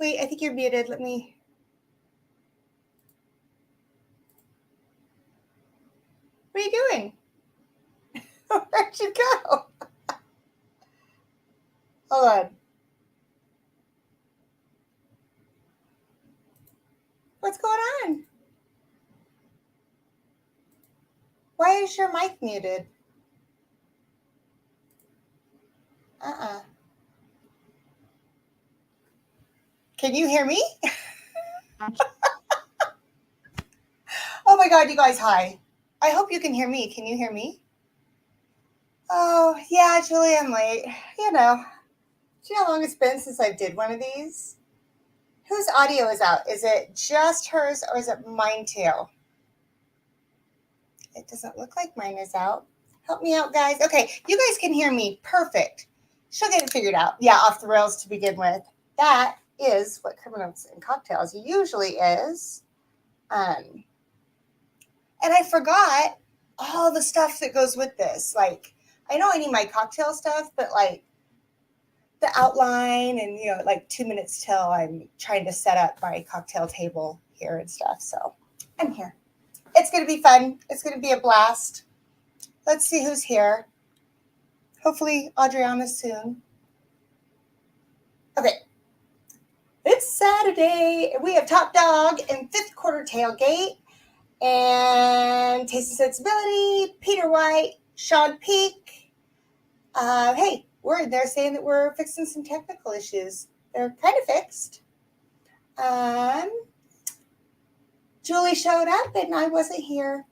Wait, I think you're muted. Let me. What are you doing? Where'd you go? Hold on. What's going on? Why is your mic muted? Can you hear me? Oh my God, you guys, hi. I hope you can hear me. Can you hear me? Oh, yeah, Julie, I'm late. You know, do you know how long it's been since I did one of these? Whose audio is out? Is it just hers or is it mine too? It doesn't look like mine is out. Help me out, guys. Okay, you guys can hear me. Perfect. She'll get it figured out. Yeah, off the rails to begin with. That is what Criminals and Cocktails usually is. And I forgot all the stuff that goes with this. Like, I know I need my cocktail stuff, but like the outline and, you know, like 2 minutes till I'm trying to set up my cocktail table here and stuff. So I'm here. It's going to be fun. It's going to be a blast. Let's see who's here. Hopefully Adriana soon. Okay. It's Saturday. We have Top Dog and Fifth Quarter Tailgate and Taste and Sensibility, Peter White, Sean Peak. Hey, we're in there saying that we're fixing some technical issues. They're kind of fixed. Julie showed up and I wasn't here.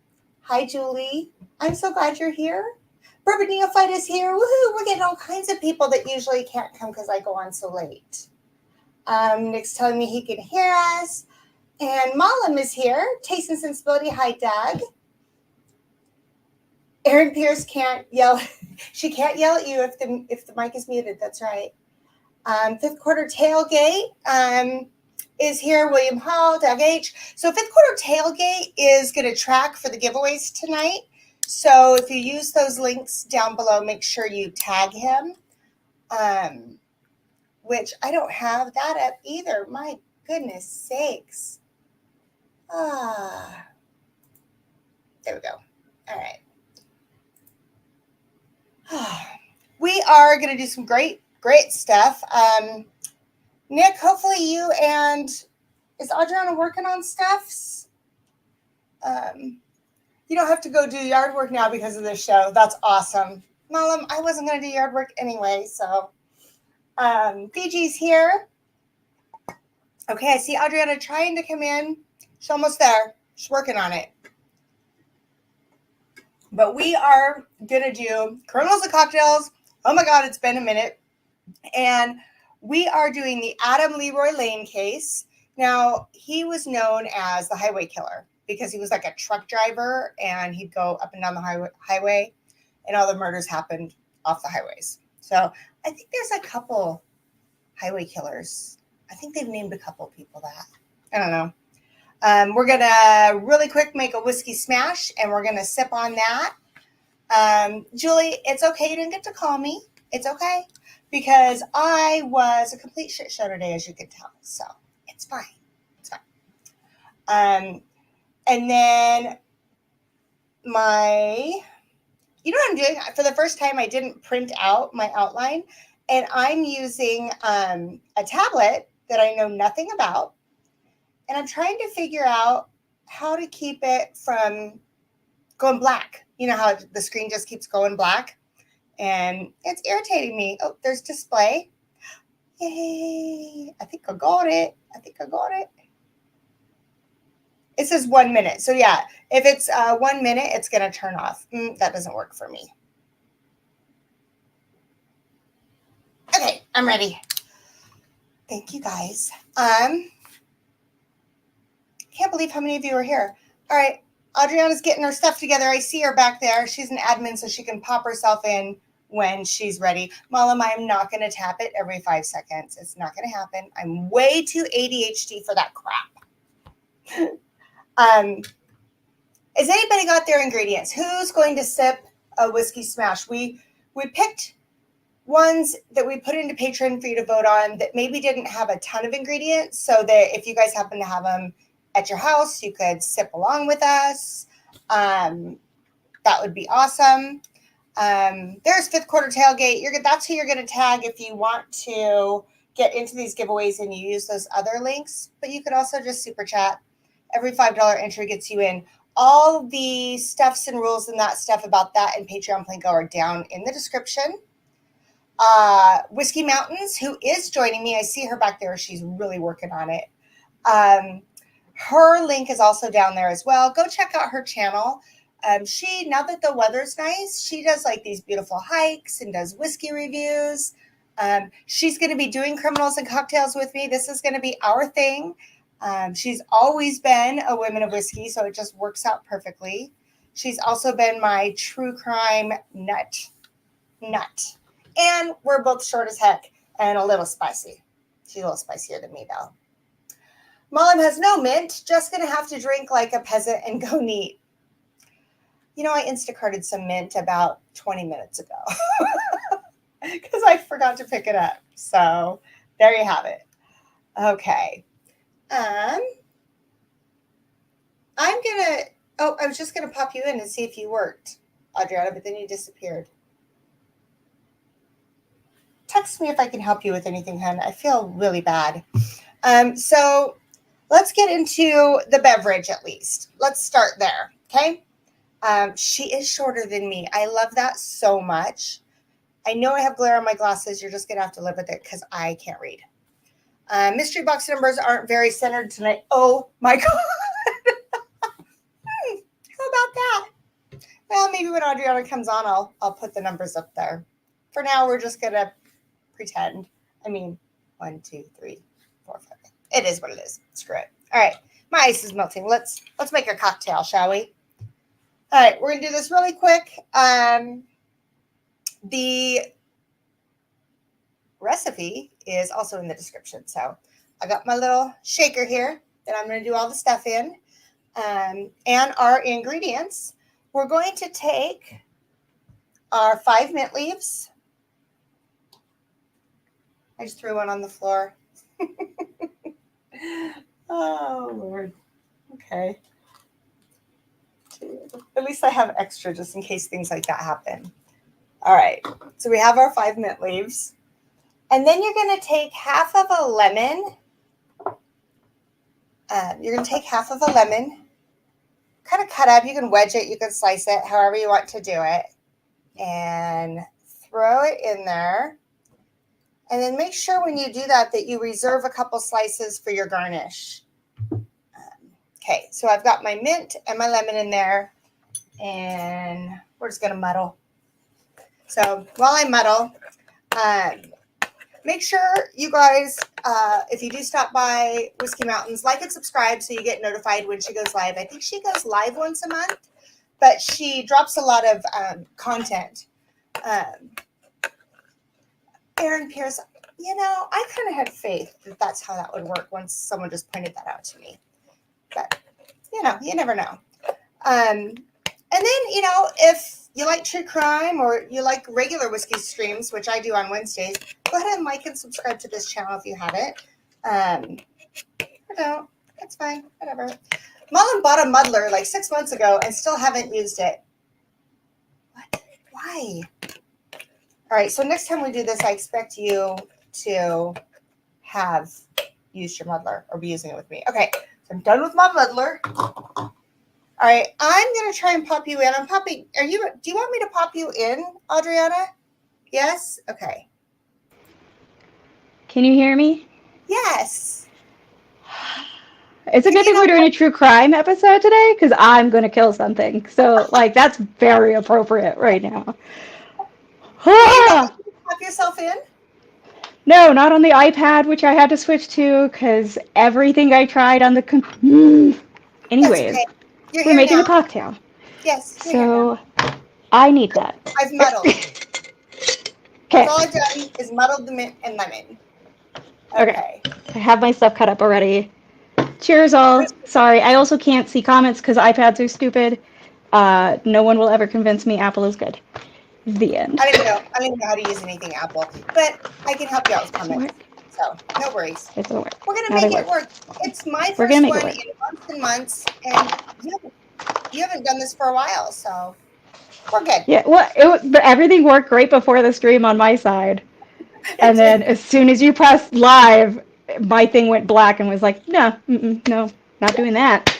Hi, Julie. I'm so glad you're here. Bourbon Neophyte is here. Woohoo! We're getting all kinds of people that usually can't come because I go on so late. Nick's telling me he can hear us. And Malam is here. Taste and Sensibility. Hi, Doug. Erin Pierce can't yell. She can't yell at you if the mic is muted. That's right. Fifth Quarter Tailgate is here. William Hall, Doug H. So Fifth Quarter Tailgate is going to track for the giveaways tonight. So if you use those links down below, make sure you tag him. Which I don't have that up either. My goodness sakes. There we go. All right. We are going to do some great stuff. Nick, hopefully you and is Adriana working on stuffs? You don't have to go do yard work now because of this show. That's awesome. Malam, I wasn't going to do yard work anyway, so Fiji's here. Okay, I see Adriana trying to come in. She's almost there. She's working on it. But we are going to do Criminals and Cocktails. Oh my God, it's been a minute. And we are doing the Adam Leroy Lane case. Now, he was known as the highway killer because he was like a truck driver and he'd go up and down the highway and all the murders happened off the highways. So I think there's a couple highway killers. I think they've named a couple people that. I don't know. We're going to really quick make a whiskey smash and we're going to sip on that. Julie, it's okay. You didn't get to call me. It's okay because I was a complete shit show today, as you can tell. So it's fine. It's fine. And then you know what I'm doing? For the first time, I didn't print out my outline and I'm using a tablet that I know nothing about. And I'm trying to figure out how to keep it from going black. You know how the screen just keeps going black? And it's irritating me. Oh, there's display. Yay. I think I got it. It says 1 minute. So yeah, if it's 1 minute, it's going to turn off. That doesn't work for me. Okay, I'm ready. Thank you, guys. Can't believe how many of you are here. All right, Adriana's getting her stuff together. I see her back there. She's an admin, so she can pop herself in when she's ready. Malam, I'm not going to tap it every 5 seconds. It's not going to happen. I'm way too ADHD for that crap. Has anybody got their ingredients? Who's going to sip a whiskey smash? We picked ones that we put into Patreon for you to vote on that maybe didn't have a ton of ingredients, so that if you guys happen to have them at your house, you could sip along with us. That would be awesome. There's Fifth Quarter Tailgate. That's who you're going to tag if you want to get into these giveaways and you use those other links. But you could also just super chat. Every $5 entry gets you in. All the stuffs and rules and that stuff about that and Patreon Plinko are down in the description. Whiskey Mountains, who is joining me. I see her back there. She's really working on it. Her link is also down there as well. Go check out her channel. Now that the weather's nice, she does like these beautiful hikes and does whiskey reviews. She's going to be doing criminals and cocktails with me. This is going to be our thing. She's always been a Women of Whiskey, so it just works out perfectly. She's also been my true crime nut. And we're both short as heck and a little spicy. She's a little spicier than me, though. Mom has no mint, just going to have to drink like a peasant and go neat. You know, I Instacarted some mint about 20 minutes ago because I forgot to pick it up. So there you have it. Okay. I was just going to pop you in and see if you worked, Adriana, but then you disappeared. Text me if I can help you with anything, hon. I feel really bad. So let's get into the beverage at least. Let's start there, okay? She is shorter than me. I love that so much. I know I have glare on my glasses. You're just going to have to live with it because I can't read. Mystery box numbers aren't very centered tonight. Oh, my God. How about that? Well, maybe when Adriana comes on, I'll put the numbers up there. For now, we're just going to pretend. I mean, 1, 2, 3, 4, 5. It is what it is. Screw it. All right. My ice is melting. Let's make a cocktail, shall we? All right. We're going to do this really quick. The recipe is also in the description. So I got my little shaker here that I'm going to do all the stuff in. And our ingredients. We're going to take our 5 mint leaves. I just threw one on the floor. Oh, Lord. Okay. At least I have extra just in case things like that happen. All right. So we have our 5 mint leaves. And then you're going to take half of a lemon. Kind of cut up. You can wedge it. You can slice it however you want to do it. And throw it in there. And then make sure when you do that you reserve a couple slices for your garnish. Okay, so I've got my mint and my lemon in there. And we're just going to muddle. So while I muddle, make sure you guys, if you do stop by Whiskey Mountains, like and subscribe so you get notified when she goes live. I think she goes live once a month, but she drops a lot of content. Aaron Pierce, I kind of had faith that that's how that would work once someone just pointed that out to me. But, you never know. And then, if you like true crime or you like regular whiskey streams, which I do on Wednesdays, go ahead and like and subscribe to this channel if you haven't. Or don't. That's fine. Whatever. Mullen bought a muddler like 6 months ago and still haven't used it. What? Why? All right. So next time we do this, I expect you to have used your muddler or be using it with me. Okay. So I'm done with my muddler. All right, I'm going to try and pop you in. Do you want me to pop you in, Adriana? Yes? Okay. Can you hear me? Yes. It's a good thing we're doing a true crime episode today because I'm going to kill something. So, that's very appropriate right now. Pop yourself in? No, not on the iPad, which I had to switch to because everything I tried on the Anyways. Okay. We're making a cocktail. Yes. So, I need that. I've muddled. Okay. All I've done is muddled the mint and lemon. Okay. I have my stuff cut up already. Cheers, all. Sorry, I also can't see comments because iPads are stupid. No one will ever convince me Apple is good. The end. I don't even know how to use anything Apple, but I can help you out with Doesn't comments. work. So no worries. It doesn't work. We're gonna Now they make it work. work. It's my We're gonna first make it one work. in months and months, and you haven't done this for a while, so we're good. Yeah, well, but everything worked great before the stream on my side. It And then did. as soon as you pressed live, my thing went black and was like, no, no, not doing that.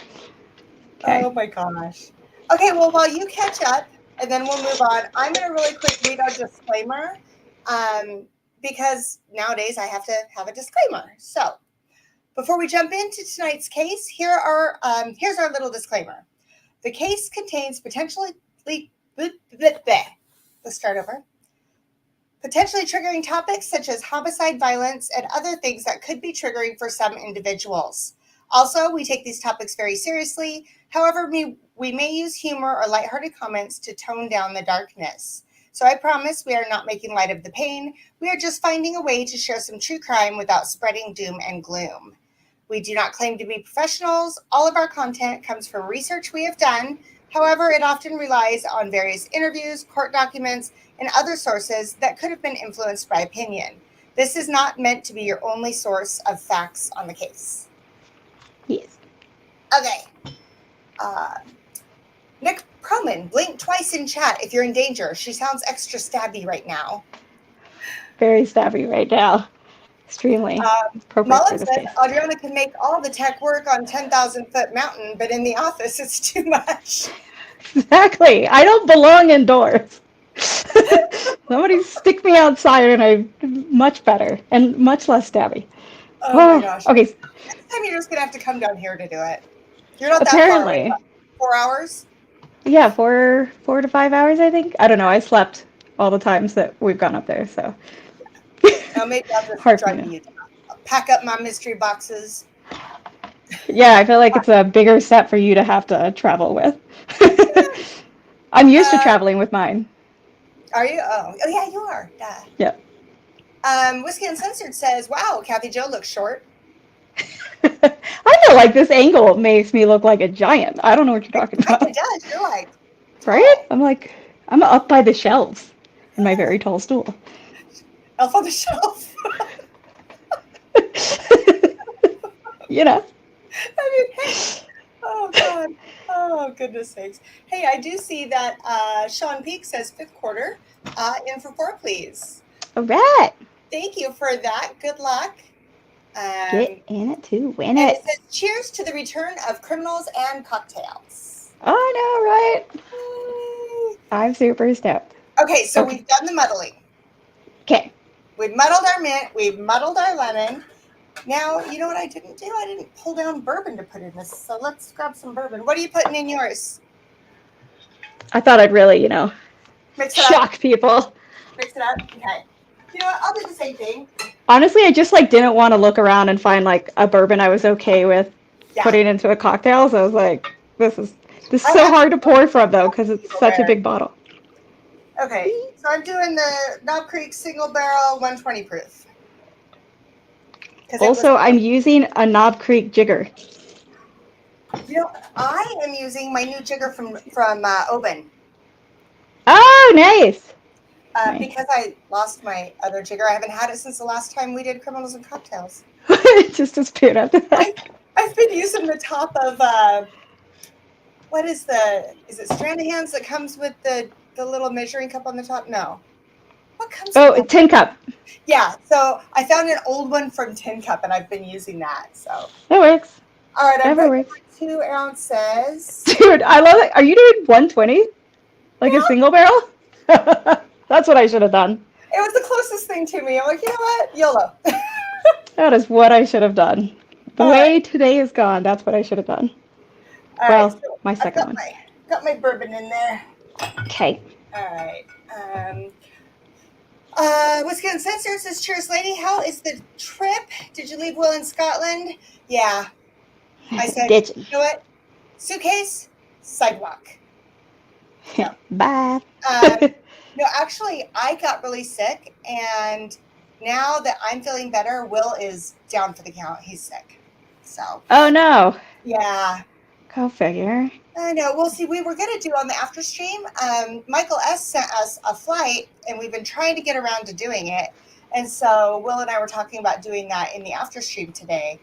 Okay. Oh my gosh. Okay, well, while you catch up, and then we'll move on, I'm going to really quick read our disclaimer because nowadays I have to have a disclaimer. So before we jump into tonight's case, here's our little disclaimer. The case contains potentially, let's start over. Potentially triggering topics such as homicide, violence, and other things that could be triggering for some individuals. Also, we take these topics very seriously. However, we may use humor or lighthearted comments to tone down the darkness. So I promise we are not making light of the pain. We are just finding a way to share some true crime without spreading doom and gloom. We do not claim to be professionals. All of our content comes from research we have done. However, it often relies on various interviews, court documents, and other sources that could have been influenced by opinion. This is not meant to be your only source of facts on the case. Yes. Okay. Nick Proman, blink twice in chat if you're in danger. She sounds extra stabby right now. Very stabby right now. Extremely appropriate Mullen for this says case. Adriana can make all the tech work on 10,000-foot mountain, but in the office it's too much. Exactly. I don't belong indoors. Somebody stick me outside and I'm much better and much less stabby. Oh my gosh. Okay. Next time you're just going to have to come down here to do it. You're not that far away. Apparently. 4 hours? Yeah, 4 to 5 hours, I think. I don't know. I slept all the times that we've gone up there, so. No, maybe I'll just Hard for drive me to to- Utah. I'll pack up my mystery boxes. Yeah, I feel like it's a bigger step for you to have to travel with. I'm used to traveling with mine. Are you? Oh yeah, you are. Duh. Yeah. Whiskey Uncensored says, wow, Kathy Joe looks short. I know, like, this angle makes me look like a giant. I don't know what you're talking about. It does. You're like, tall. Right? I'm up by the shelves in my very tall stool. Elf on the Shelf. You know. I mean, hey. Oh, God. Oh, goodness sakes. Hey, I do see that Sean Peak says fifth quarter. In for 4, please. All right. Thank you for that. Good luck. Get in it to win and it. it says, cheers to the return of criminals and cocktails. I know, right? I'm super stoked. Okay, so we've done the muddling. Okay. We've muddled our mint. We've muddled our lemon. Now, you know what I didn't do? I didn't pull down bourbon to put in this. So let's grab some bourbon. What are you putting in yours? I thought I'd really, Mix it shock up. people. Mix it up? Okay. You know what? I'll do the same thing. Honestly, I just didn't want to look around and find a bourbon I was okay with putting into a cocktail. So I was like, this is so hard to pour from though because it's such a big bottle. Okay, so I'm doing the Knob Creek single barrel 120 proof. Also, I'm using a Knob Creek jigger. You know, I am using my new jigger from Oban. Oh, nice. Because I lost my other jigger. I haven't had it since the last time we did Criminals and Cocktails. It just disappeared after that. I've been using the top of, what is it Stranahan's that comes with the little measuring cup on the top? No. What comes with that? Tin Cup. Yeah, so I found an old one from Tin Cup, and I've been using that, so. That works. All right, I'm going 2 ounces. Dude, I love it. Are you doing 120? Like a single barrel? That's what I should have done. It was the closest thing to me. I'm like, you know what? YOLO. That is what I should have done. The way today is gone, that's what I should have done. All right, my second one. Got my bourbon in there. Okay. All right. Whiskey Uncensored says, cheers, lady. How is the trip? Did you leave Will in Scotland? Yeah. I said, you know what? Suitcase, sidewalk. No. Bye. No, actually, I got really sick, and now that I'm feeling better, Will is down for the count. He's sick. So. Oh, no. Yeah. Go figure. I know. Well, see, we were going to do on the after stream. Michael S. sent us a flight, and we've been trying to get around to doing it. And so Will and I were talking about doing that in the after stream today,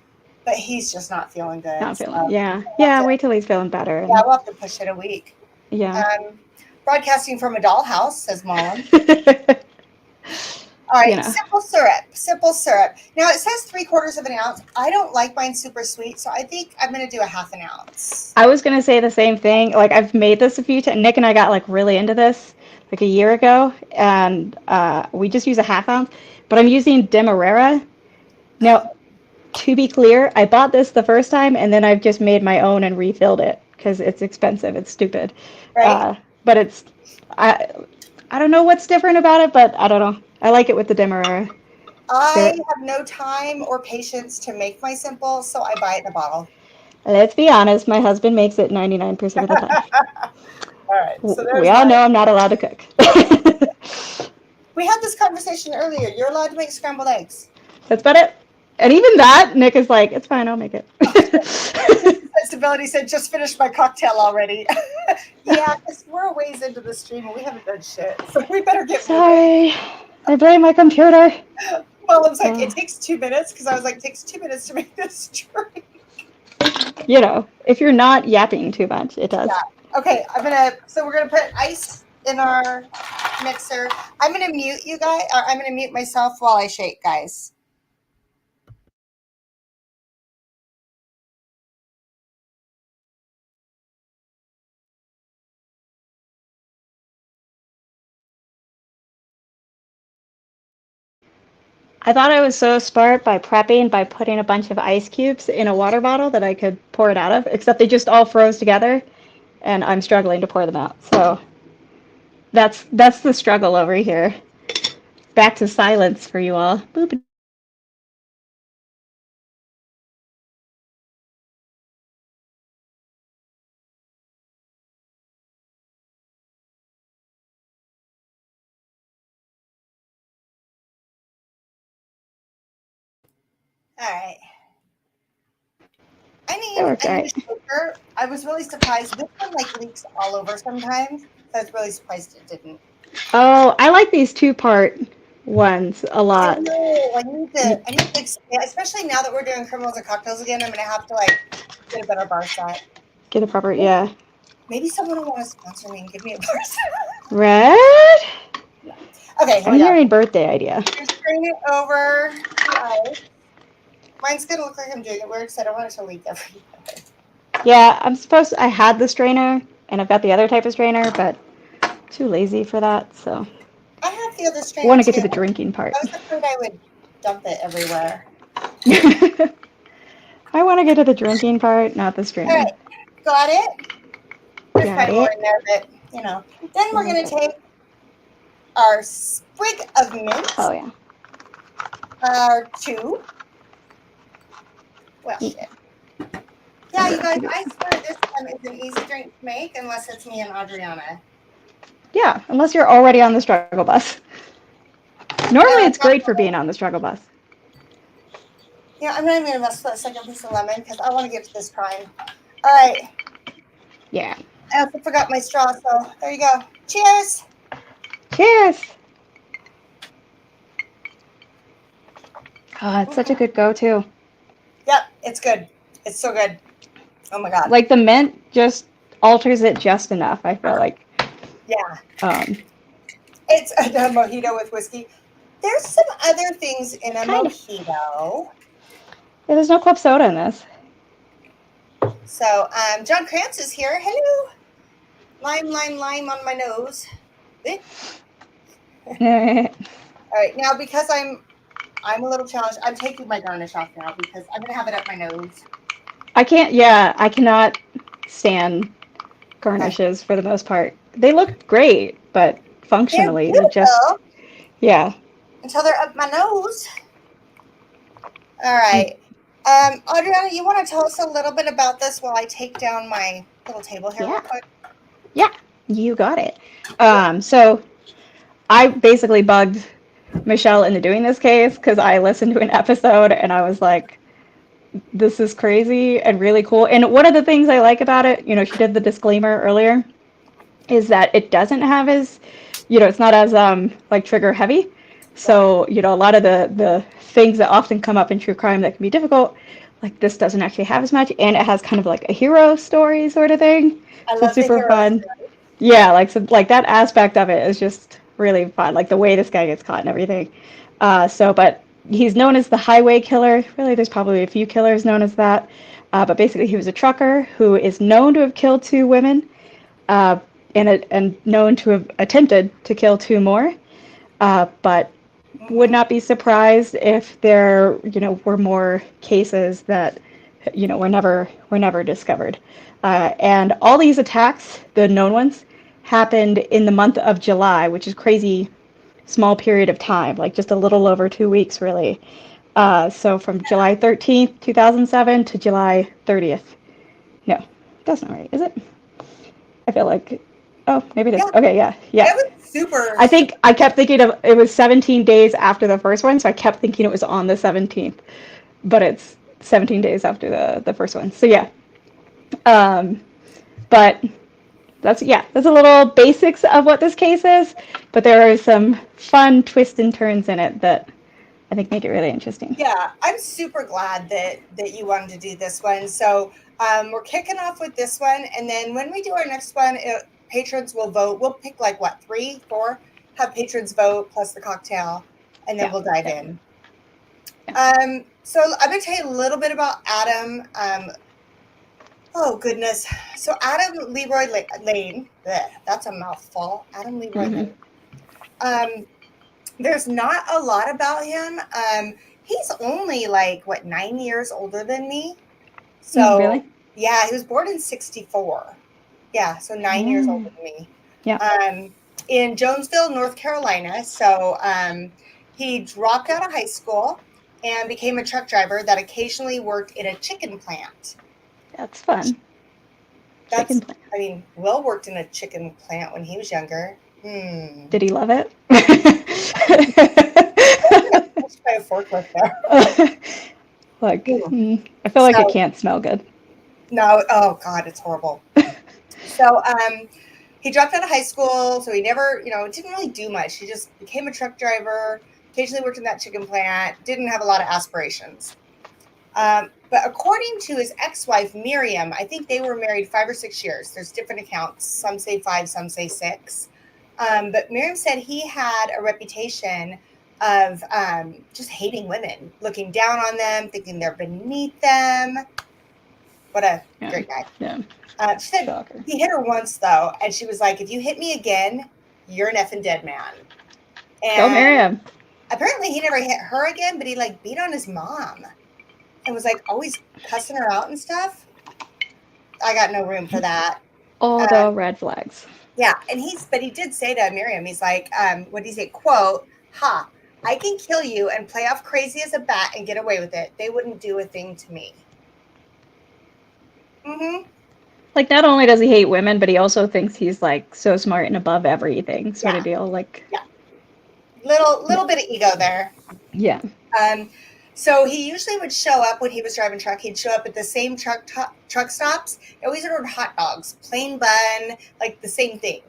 but he's just not feeling good. Not So feeling. Yeah. we'll Yeah. have to, Wait till he's feeling better. yeah, we'll have to push it a week. Yeah. Broadcasting from a dollhouse, says Mom. All right, simple syrup. Simple syrup. Now it says 3/4 of an ounce. I don't like mine super sweet, so I think I'm gonna do a 1/2 ounce. I was gonna say the same thing. Like I've made this a few times. Nick and I got like really into this like a year ago, and we just use a 1/2 ounce. But I'm using Demerara. Now, to be clear, I bought this the first time, and then I've just made my own and refilled it because it's expensive. It's stupid. Right. But it's I don't know what's different about it, but I don't know. I like it with the Demerara. I have no time or patience to make my simple, so I buy it in a bottle. Let's be honest, my husband makes it 99% of the time. All right. So we all know I'm not allowed to cook. We had this conversation earlier. You're allowed to make scrambled eggs. That's about it. And even that, Nick is like, it's fine, I'll make it. Stability said, just finished my cocktail already. Yeah, because we're a ways into the stream and we haven't done shit. So we better get Sorry. I blame my computer. Well, it's like, it takes 2 minutes because I was like, it takes 2 minutes to make this drink. You know, if you're not yapping too much, it does. Yeah. Okay, so we're going to put ice in our mixer. I'm going to mute you guys, or I'm going to mute myself while I shake, guys. I thought I was so smart by prepping by putting a bunch of ice cubes in a water bottle that I could pour it out of, except they just all froze together, and I'm struggling to pour them out. So that's the struggle over here. Back to silence for you all. Boop. All right. I need a shaker. I was really surprised. This one like leaks all over sometimes. So I was really surprised it didn't. Oh, I like these 2-part ones a lot. I know. I need to, especially now that we're doing criminals and cocktails again. I'm gonna have to like get a better bar set. Get a proper, yeah. Maybe someone will want to sponsor me and give me a bar set. Red? Yeah. Okay. I'm hearing birthday idea. Strain it over the ice. Mine's gonna look like I'm doing it weird because I don't want it to leak everywhere. Yeah, I had the strainer, and I've got the other type of strainer, but too lazy for that, so. I have the other strainer. I want to get to the drinking part. I was afraid I would dump it everywhere. I want to get to the drinking part, not the strainer. All right, got it? There's Got more in there, but, you know. Then we're going to take our sprig of mint. Oh, yeah. Our 2. Well, shit. Yeah, you guys, I swear this one is an easy drink to make unless it's me and Adriana. Yeah, unless you're already on the struggle bus. Normally it's great for being on the struggle bus. Yeah, I'm not even going to mess with that second piece of lemon because I want to get to this prime. All right. Yeah. I also forgot my straw, so there you go. Cheers. Cheers. Oh, it's such a good go-to. Yep, it's good. It's so good. Oh my god. Like the mint just alters it just enough, I feel like. Yeah. It's a mojito with whiskey. There's some other things in a mojito. Yeah, there's no club soda in this. So, John Krantz is here. Hello. Lime on my nose. All right, now because I'm a little challenged, I'm taking my garnish off now because I'm gonna have it up my nose. I cannot stand garnishes for the most part. They look great, but functionally they're just, yeah. Until they're up my nose. All right. Adriana, you want to tell us a little bit about this while I take down my little table here real quick? Yeah, you got it. So I basically bugged Michelle into doing this case because I listened to an episode and I was like, this is crazy and really cool. And one of the things I like about it, she did the disclaimer earlier, is that it doesn't have as, it's not as like trigger heavy. Yeah, So, a lot of the things that often come up in true crime that can be difficult, like this doesn't actually have as much, and it has kind of like a hero story sort of thing. I So it's love the super heroes. fun. Yeah, like so like that aspect of it is just really fun, like the way this guy gets caught and everything. But he's known as the highway killer. Really, there's probably a few killers known as that. But basically, he was a trucker who is known to have killed two women, uh, and known to have attempted to kill two more. But would Hmm. not be surprised if there, were more cases that, were never discovered. And all these attacks, the known ones, happened in the month of July, which is crazy small period of time, like just a little over 2 weeks, really. So from July 13th, 2007 to July 30th. No, that's not right, is it? I feel like, oh, maybe it is. Yeah, Okay, yeah, it yeah. was super. I think I kept thinking of it was 17 days after the first one, so I kept thinking it was on the 17th, but it's 17 days after the first one. So yeah, um, but that's a little basics of what this case is, but there are some fun twists and turns in it that I think make it really interesting. Yeah, I'm super glad that you wanted to do this one. So we're kicking off with this one, and then when we do our next one, patrons will vote. We'll pick like what, three, four, have patrons vote plus the cocktail, and then Yeah, we'll dive yeah, in. yeah. So I'm gonna tell you a little bit about Adam. Oh goodness. So Adam Leroy Lane. Bleh, that's a mouthful. Adam Leroy Hmm. Lane. Um, there's not a lot about him. He's only like what, 9 years older than me. So Really? yeah, he was born in '64. Yeah, so 9 years older Mm. than me. Yeah, Um, in Jonesville, North Carolina. So he dropped out of high school and became a truck driver that occasionally worked in a chicken plant. that's Which fun. Chicken that's, plant. I mean, Will worked in a chicken plant when he was younger. Hmm. Did he love it? I got pushed by a forklift there. Like, Hmm. I feel like it So can't smell good. no, oh God, it's horrible. So he dropped out of high school, so he never, didn't really do much. He just became a truck driver, occasionally worked in that chicken plant, didn't have a lot of aspirations. But according to his ex-wife Miriam, I think they were married 5 or 6 years. There's different accounts. Some say 5, some say 6. But Miriam said he had a reputation of just hating women, looking down on them, thinking they're beneath them. What a Yeah, great guy. yeah, She said shocker. he hit her once though, and she was like, "If you hit me again, you're an effing dead man." Go And marry him. apparently, he never hit her again, but he like beat on his mom and was like always cussing her out and stuff. I got no room for that. All Um, the red flags. yeah, and but he did say to Miriam, he's like, what did he say? Quote, "Ha, I can kill you and play off crazy as a bat and get away with it. They wouldn't do a thing to me." Mm-hmm. Like, not only does he hate women, but he also thinks he's like so smart and above everything, sort Yeah, of deal. Like, yeah. Little yeah, little bit of ego there. yeah, Um, so he usually would show up when he was driving truck. He'd show up at the same truck stops. He always ordered hot dogs, plain bun, like the same thing.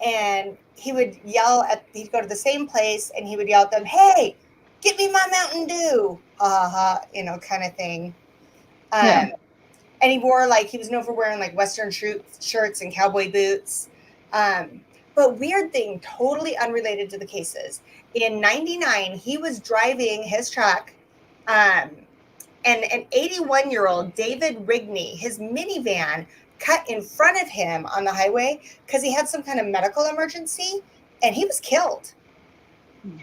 And he would he'd go to the same place and he would yell at them, "Hey, get me my Mountain Dew," ha ha ha, kind of thing. yeah. Um, and he was known for wearing like Western shirts and cowboy boots. Um, but weird thing, totally unrelated to the cases. In '99, he was driving his truck, um, and an 81-year-old David Rigney, his minivan, cut in front of him on the highway because he had some kind of medical emergency, and he was killed.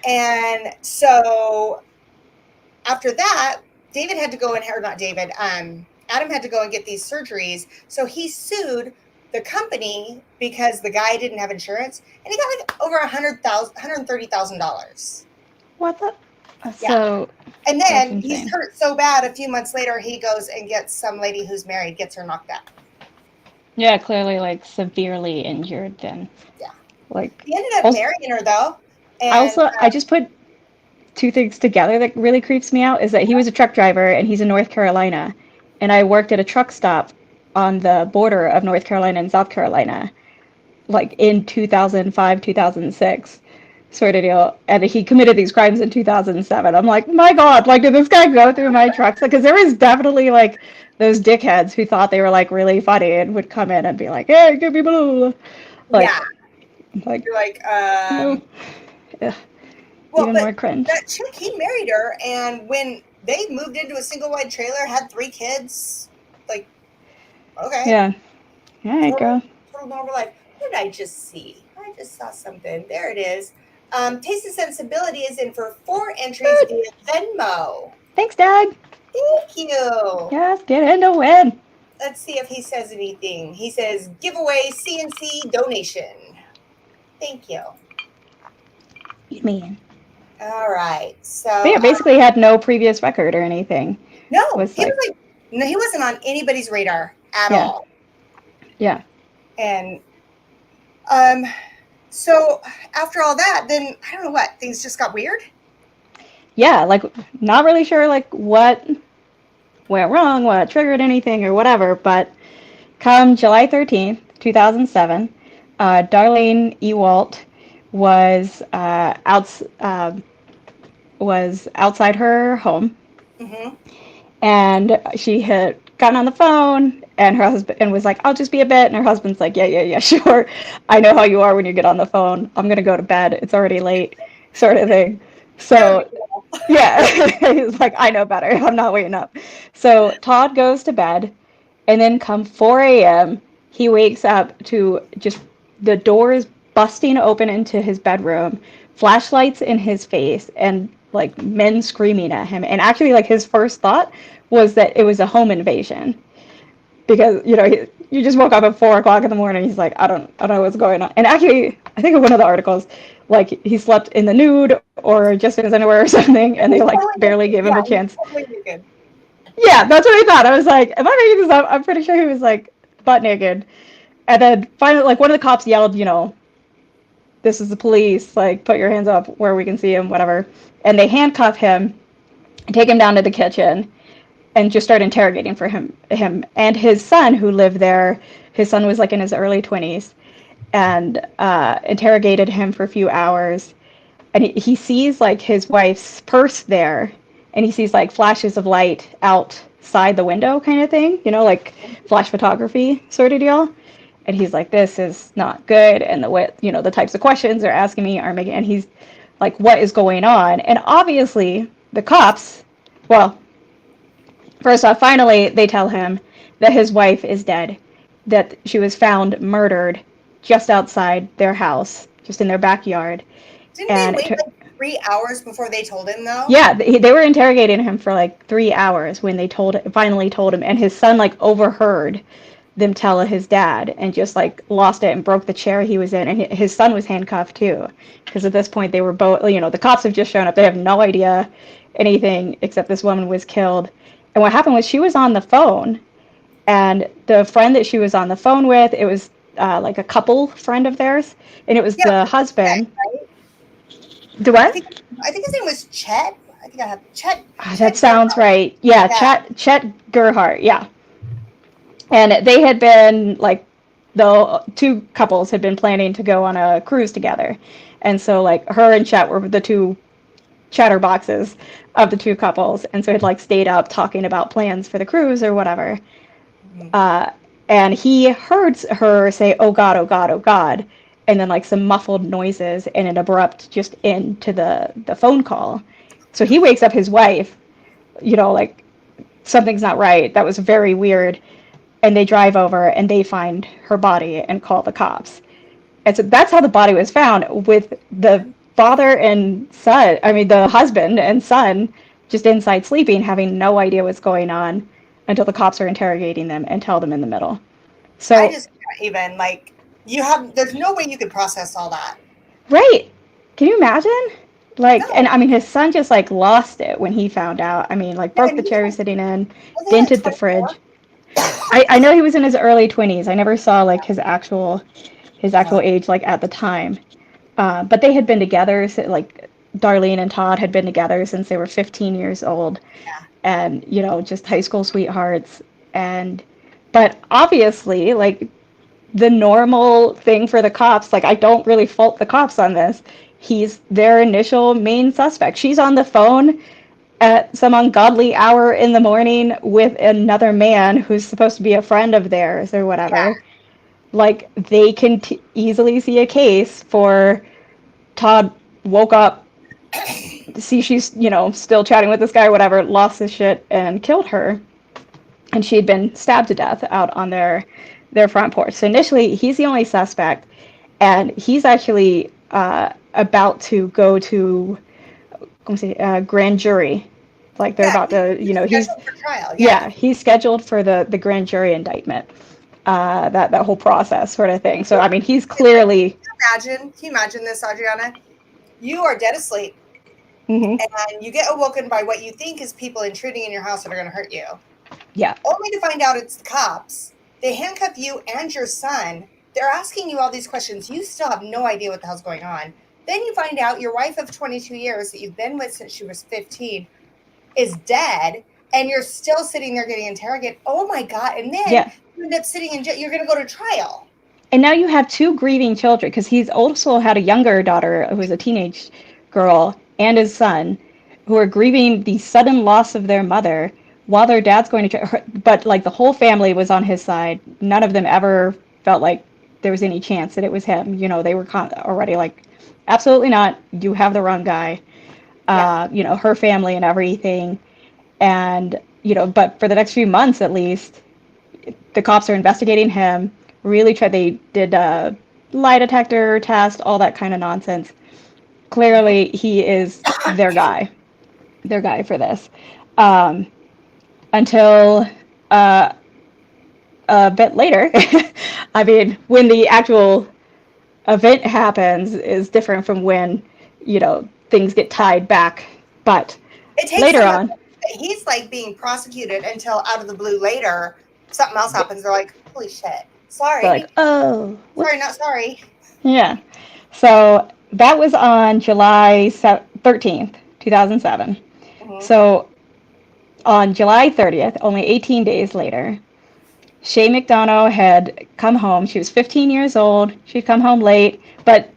And so after that, David had to go in, or not David, Adam had to go and get these surgeries. So he sued the company because the guy didn't have insurance, and he got like over $130,000. What the? Yeah. So And that's then he's insane. hurt so bad, a few months later, he goes and gets some lady who's married, gets her knocked out. Yeah, clearly like severely injured then. Yeah. Like, He ended up also, marrying her though. I And also I just put two things together that really creeps me out is that he was a truck driver and he's in North Carolina, and I worked at a truck stop on the border of North Carolina and South Carolina, like in 2005, 2006 sort of deal. And he committed these crimes in 2007. I'm like, my God, like, did this guy go through my trucks? Because there was definitely like those dickheads who thought they were like really funny and would come in and be like, hey, give me blue. Yeah. Like, You're like, oh, ugh, well, even but more cringe. that chick, he married her, and when they moved into a single wide trailer, had 3 kids, like, okay. Yeah. All right, girl. Total normal life. What did I just see? I just saw something. There it is. Taste and Sensibility is in for 4 entries via Venmo. Thanks, Dad. Thank you. Yes, get in to win. Let's see if he says anything. He says, giveaway CNC donation. Thank you. Man. All right. So But yeah, basically had no previous record or anything. no, Was he like, was like, no, he wasn't on anybody's radar at Yeah. all. Yeah. And so after all that, then I don't know what, things just got weird. Yeah, like not really sure like what went wrong, what triggered anything or whatever, but come July 13th, 2007, Darlene Ewalt was was outside her home, Mm-hmm. and she had gotten on the phone and her husband and was like, I'll just be a bit, and her husband's like, yeah, sure, I know how you are when you get on the phone, I'm gonna go to bed, it's already late, sort of thing. So yeah, he's like, I know better, I'm not waiting up. So Todd goes to bed, and then come 4 a.m. he wakes up to just the doors busting open into his bedroom, flashlights in his face, and like men screaming at him. And actually, like his first thought was that it was a home invasion because you just woke up at 4 o'clock in the morning. He's like, I don't know what's going on. And actually, I think in one of the articles, like he slept in the nude or just in his underwear or something, and they like barely gave him a chance. Yeah, that's what I thought. I was like, am I making this up? I'm pretty sure he was like butt naked. And then finally, like one of the cops yelled, this is the police, like put your hands up where we can see him, whatever. And they handcuff him and take him down to the kitchen and just start interrogating for him and his son who lived there. His son was like in his early 20s, and interrogated him for a few hours. And he sees like his wife's purse there, and he sees like flashes of light outside the window kind of thing, like flash photography sort of deal. And he's like, this is not good. And the types of questions they're asking me are making, and he's like, what is going on? And obviously the cops, well, first off, finally they tell him that his wife is dead, that she was found murdered just outside their house, just in their backyard. Didn't they wait like 3 hours before they told him, though? Yeah, they were interrogating him for like 3 hours when they finally told him, and his son like overheard them tell his dad and just like lost it and broke the chair he was in, and his son was handcuffed too, because at this point they were both, the cops have just shown up, they have no idea anything except this woman was killed. And what happened was she was on the phone, and the friend that she was on the phone with, it was like a couple friend of theirs, and it was the husband. Right? The what? I think his name was Chet. I think I have Chet. That sounds right. Yeah, Chet Gerhardt. Yeah. And they had been like, the two couples had been planning to go on a cruise together, and so like her and Chet were the two chatterboxes of the two couples, and so had like stayed up talking about plans for the cruise or whatever. Mm-hmm. And he heard her say, "Oh God, oh God, oh God," and then like some muffled noises and an abrupt just into the phone call. So he wakes up his wife, like something's not right. That was very weird. And they drive over and they find her body and call the cops. And so that's how the body was found, with the father and son, the husband and son just inside sleeping, having no idea what's going on until the cops are interrogating them and tell them in the middle. So I just can't even, like, there's no way you could process all that. Right. Can you imagine? Like, no. And his son just like lost it when he found out. Broke the chair he was sitting in, dented the fridge. I know he was in his early 20s. I never saw like his actual age like at the time. But they had been together, so, like Darlene and Todd had been together since they were 15 years old, Yeah. and just high school sweethearts. And but obviously, like, the normal thing for the cops, like, I don't really fault the cops on this. He's their initial main suspect. She's on the phone at some ungodly hour in the morning with another man who's supposed to be a friend of theirs or Yeah. whatever. Like, they can easily see a case for Todd woke up, see she's, still chatting with this guy, whatever, lost his shit and killed her. And she'd been stabbed to death out on their front porch. So initially, he's the only suspect, and he's actually about to go to grand jury. Like, they're about to, he's scheduled for trial. yeah, he's scheduled for the grand jury indictment. That whole process sort of thing. So I mean, he's clearly. Can you imagine this, Adriana? You are dead asleep, Mhm. and you get awoken by what you think is people intruding in your house that are going to hurt you. Yeah. Only to find out it's the cops. They handcuff you and your son. They're asking you all these questions. You still have no idea what the hell's going on. Then you find out your wife of 22 years that you've been with since she was 15 is dead, and you're still sitting there getting interrogated. Oh my God. And then you end up sitting in jail. You're going to go to trial. And now you have two grieving children, because he's also had a younger daughter who was a teenage girl, and his son, who are grieving the sudden loss of their mother while their dad's going to trial. But like, the whole family was on his side. None of them ever felt like there was any chance that it was him. They were already like, absolutely not. You have the wrong guy. Her family and everything. And, but for the next few months at least, the cops are investigating him. Really they did a lie detector test, all that kind of nonsense. Clearly, he is their guy for this. Until a bit later, I mean, when the actual event happens is different from when, things get tied back. But it takes later on, he's like being prosecuted until out of the blue later, something else happens. They're like, holy shit. Sorry. Like, oh. Sorry, not sorry. Yeah. So that was on July 13th, 2007. Mm-hmm. So on July 30th, only 18 days later, Shay McDonough had come home. She was 15 years old. She'd come home late, but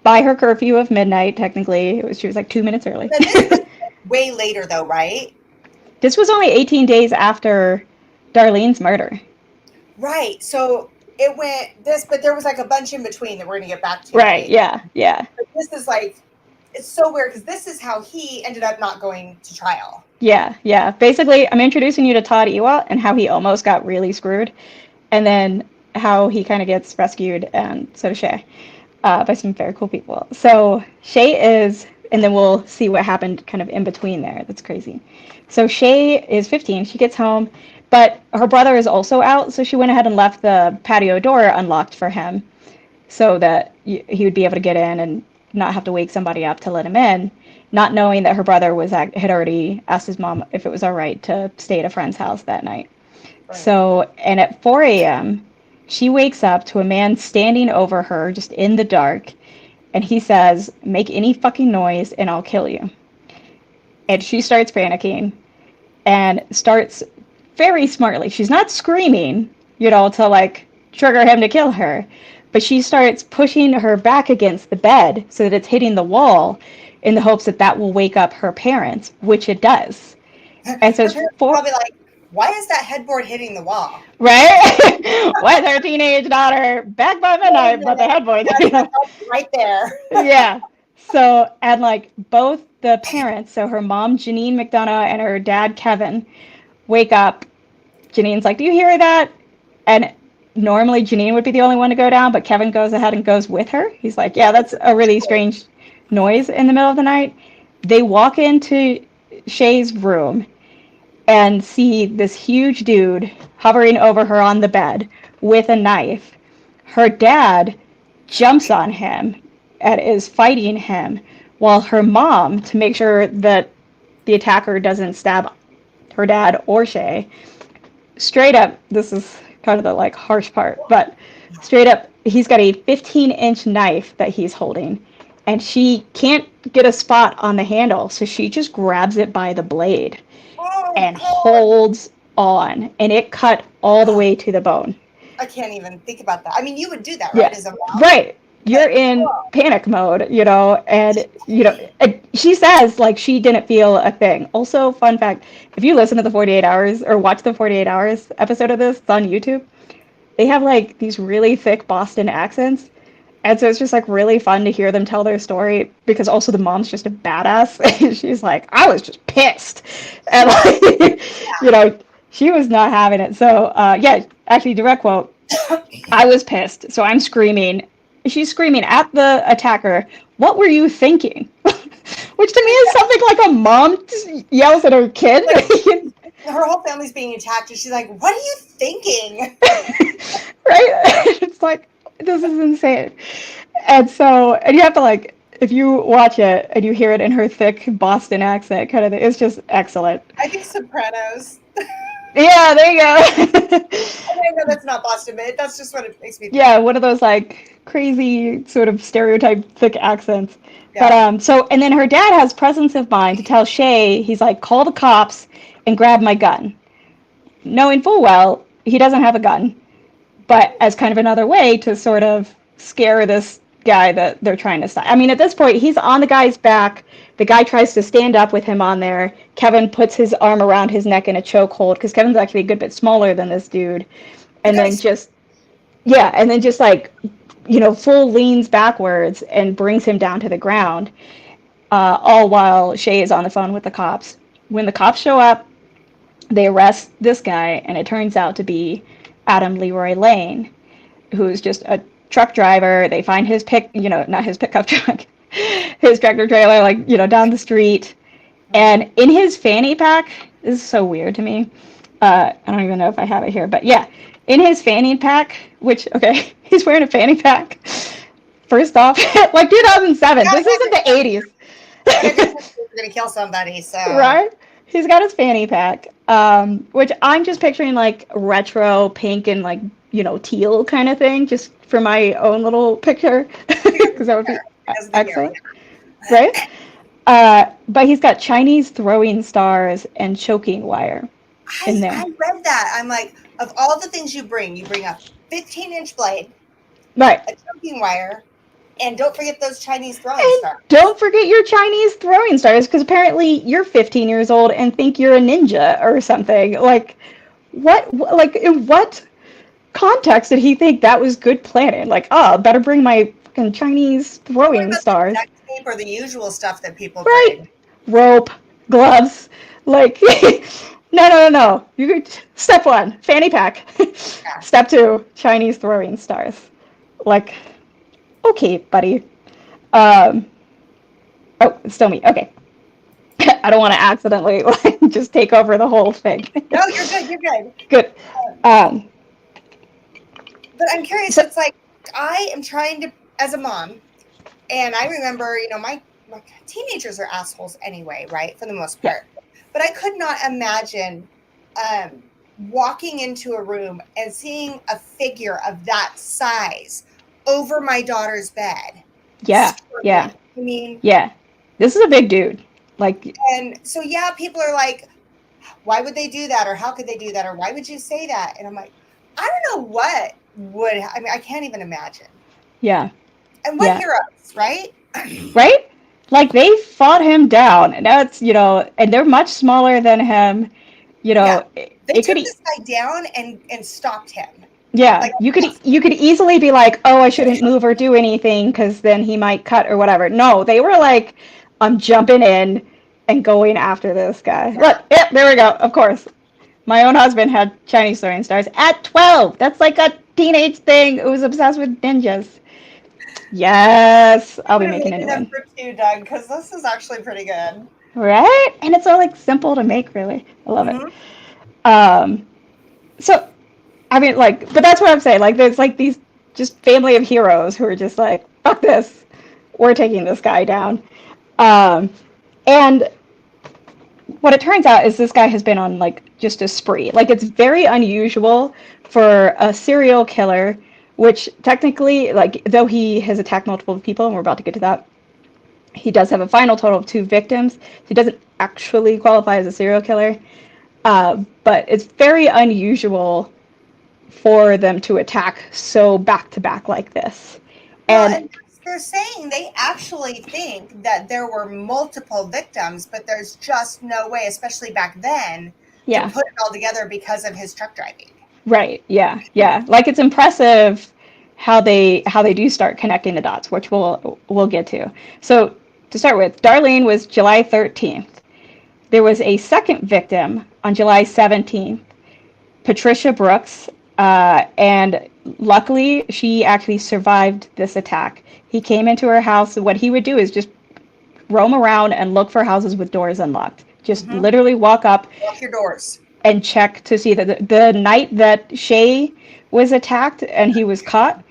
by her curfew of midnight, technically, she was like 2 minutes early. This was way later, though, right? This was only 18 days after Darlene's murder. Right. So it went this, but there was like a bunch in between that we're going to get back to. Right. Yeah. But this is like, it's so weird because this is how he ended up not going to trial. Yeah. Basically, I'm introducing you to Todd Ewalt and how he almost got really screwed, and then how he kind of gets rescued, and so does Shay, by some very cool people. So Shay is, and then we'll see what happened kind of in between there. That's crazy. So Shay is 15. She gets home, but her brother is also out, so she went ahead and left the patio door unlocked for him so that he would be able to get in and not have to wake somebody up to let him in, not knowing that her brother had already asked his mom if it was all right to stay at a friend's house that night. Right. So, and at 4 a.m., she wakes up to a man standing over her just in the dark, and he says, "Make any fucking noise and I'll kill you." And she starts panicking and starts very smartly. She's not screaming, to like trigger him to kill her, but she starts pushing her back against the bed so that it's hitting the wall in the hopes that that will wake up her parents, which it does. And so it's probably like, why is that headboard hitting the wall? Right? Why is her teenage daughter back by midnight, but the headboard? Right there. Yeah. So, and like both the parents, so her mom, Janine McDonough, and her dad, Kevin, wake up. Janine's like, "Do you hear that?" And normally Janine would be the only one to go down, but Kevin goes ahead and goes with her. He's like, "Yeah, that's a really strange noise in the middle of the night." They walk into Shay's room and see this huge dude hovering over her on the bed with a knife. Her dad jumps on him and is fighting him, while her mom, to make sure that the attacker doesn't stab her dad or Shay, straight up, this is kind of the like harsh part, but straight up, he's got a 15-inch knife that he's holding, and she can't get a spot on the handle, so she just grabs it by the blade Oh and God. holds on, and it cut all the way to the bone. I can't even think about that. I mean, you would do that, right, Yeah, as a mom? right. You're in panic mode, and she says like she didn't feel a thing. Also, fun fact, if you listen to the 48 hours or watch the 48 hours episode of this, it's on YouTube. They have like these really thick Boston accents. And so it's just like really fun to hear them tell their story because also the mom's just a badass. She's like, I was just pissed. And like, she was not having it. So yeah, actually direct quote, I was pissed. So I'm screaming. She's screaming at the attacker, what were you thinking? Which to me is something like a mom yells at her kid. Her whole family's being attacked, and she's like, "What are you thinking?" Right? It's like, this is insane. And so, and you have to like, if you watch it and you hear it in her thick Boston accent, kind of, it's just excellent. I think Sopranos. Yeah, there you go. I know that's not Boston, but that's just what it makes me think. Yeah, one of those like crazy sort of stereotype thick accents. Yeah. But so, and then her dad has presence of mind to tell Shay, he's like, call the cops and grab my gun, knowing full well he doesn't have a gun, but as kind of another way to sort of scare this guy that they're trying to stop. I mean, at this point, he's on the guy's back. The guy tries to stand up with him on there. Kevin puts his arm around his neck in a chokehold because Kevin's actually a good bit smaller than this dude. And then just, yeah, and then just like, full leans backwards and brings him down to the ground, all while Shay is on the phone with the cops. When the cops show up, they arrest this guy, and it turns out to be Adam Leroy Lane, who's just a truck driver. They find his not his pickup truck, his tractor trailer, like, down the street. And in his fanny pack, this is so weird to me. I don't even know if I have it here, but yeah, in his fanny pack, which, okay, he's wearing a fanny pack. First off, like 2007, this isn't the 80s. You're going to kill somebody, so. Right? He's got his fanny pack, which I'm just picturing like retro pink and like, teal kind of thing, just for my own little picture, because that would be excellent. Right? But he's got Chinese throwing stars and choking wire in there. I read that. I'm like, of all the things you bring a 15-inch blade, right, a choking wire, and don't forget those Chinese throwing stars. Don't forget your Chinese throwing stars, because apparently you're 15 years old and think you're a ninja or something. Like, like, in what context did he think that was good planning? Like, better bring my fucking Chinese throwing stars. Duct tape or the usual stuff that people bring. Rope, gloves, like, no. You could, step 1, fanny pack. Yeah. Step 2, Chinese throwing stars. Like, okay, buddy. Oh, it's still me. Okay. I don't want to accidentally just take over the whole thing. No, you're good. You're good. Good. But I'm curious. It's like I am trying to, as a mom, and I remember, my teenagers are assholes anyway, right? For the most part. But I could not imagine walking into a room and seeing a figure of that size over my daughter's bed. Yeah. Yeah. I mean, yeah. This is a big dude. Like, and so, yeah, people are like, why would they do that? Or how could they do that? Or why would you say that? And I'm like, I don't know what would, I mean, I can't even imagine. Yeah. And what heroes, right? Right? Like, they fought him down. And now it's, and they're much smaller than him. They took this guy down and stopped him. Yeah, like, you could easily be like, oh, I shouldn't move or do anything because then he might cut or whatever. No, they were like, I'm jumping in and going after this guy. Look, yeah, there we go. Of course. My own husband had Chinese throwing stars at 12. That's like a teenage thing who was obsessed with ninjas. Yes, I'll be making a new one. For you, Doug, because this is actually pretty good. Right? And it's all like simple to make, really. I love it. So, I mean, like, but that's what I'm saying. Like, there's like these just family of heroes who are just like, fuck this. We're taking this guy down. And what it turns out is this guy has been on like just a spree. Like, it's very unusual for a serial killer, which technically, like, though he has attacked multiple people, and we're about to get to that, He does have a final total of 2 victims. He doesn't actually qualify as a serial killer, but it's very unusual for them to attack so back to back like this. Well, And and they're saying they actually think that there were multiple victims, but there's just no way, especially back then, to yeah, put it all together because of his truck driving. right, yeah, yeah. Like it's impressive how they do start connecting the dots, which we'll get to. So to start with, Darlene was July 13th. There was a second victim on July 17th, Patricia Brooks, and luckily she actually survived this attack. He came into her house. What he would do is just roam around and look for houses with doors unlocked. Just Mm-hmm. literally walk up Lock your doors. and check to see that the night that Shay was attacked and he was caught,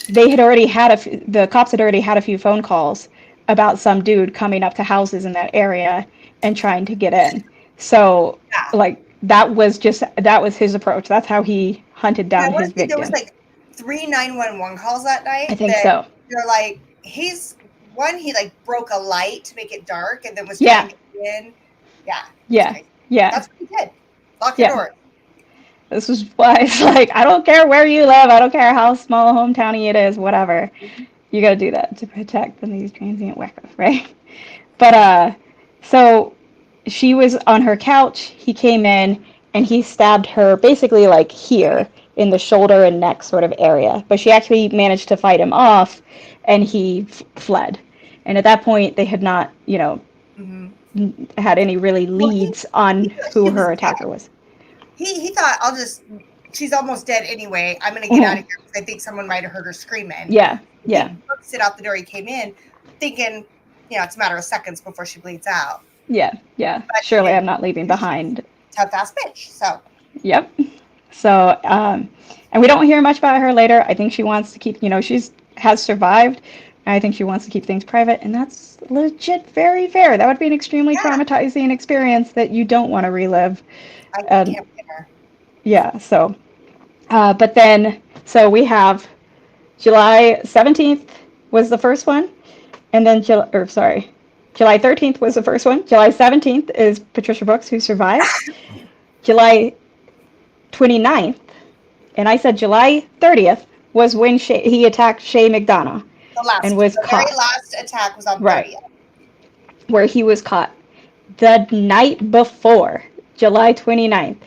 they had already had the cops had already had a few phone calls about some dude coming up to houses in that area and trying to get in. So Yeah. like that was his approach. That's how he hunted down his There was victims. like 3 911 calls that night. I think that so. They're like, he like broke a light to make it dark and then was Yeah. trying to get in. Yeah. Yeah. Yeah. That's what he did. Lock your door. This is why it's like, I don't care where you live. I don't care how small hometowny it is, whatever. You got to do that to protect these transient wackos, right? But so she was on her couch. He came in and he stabbed her basically like here in the shoulder and neck sort of area. But she actually managed to fight him off and he fled. And at that point, they had not, had any really leads on who her attacker was. He thought, she's almost dead anyway. I'm going to get out of here because I think someone might have heard her screaming. Yeah, yeah. He books it out the door. He came in thinking, it's a matter of seconds before she bleeds out. Yeah, yeah. But surely I'm not leaving behind. Tough ass bitch. So. Yep. So, and we don't hear much about her later. I think she wants to keep, has survived. And I think she wants to keep things private. And that's legit very fair. That would be an extremely traumatizing experience that you don't want to relive. I can't blame her. Yeah. So, but then, so we have July 17th was the first one. And then, July 13th was the first one. July 17th is Patricia Brooks, who survived. July 29th, and I said July 30th, was when he attacked Shay McDonough. And was caught. Very last attack was on 30th. Right. Where he was caught. The night before, July 29th,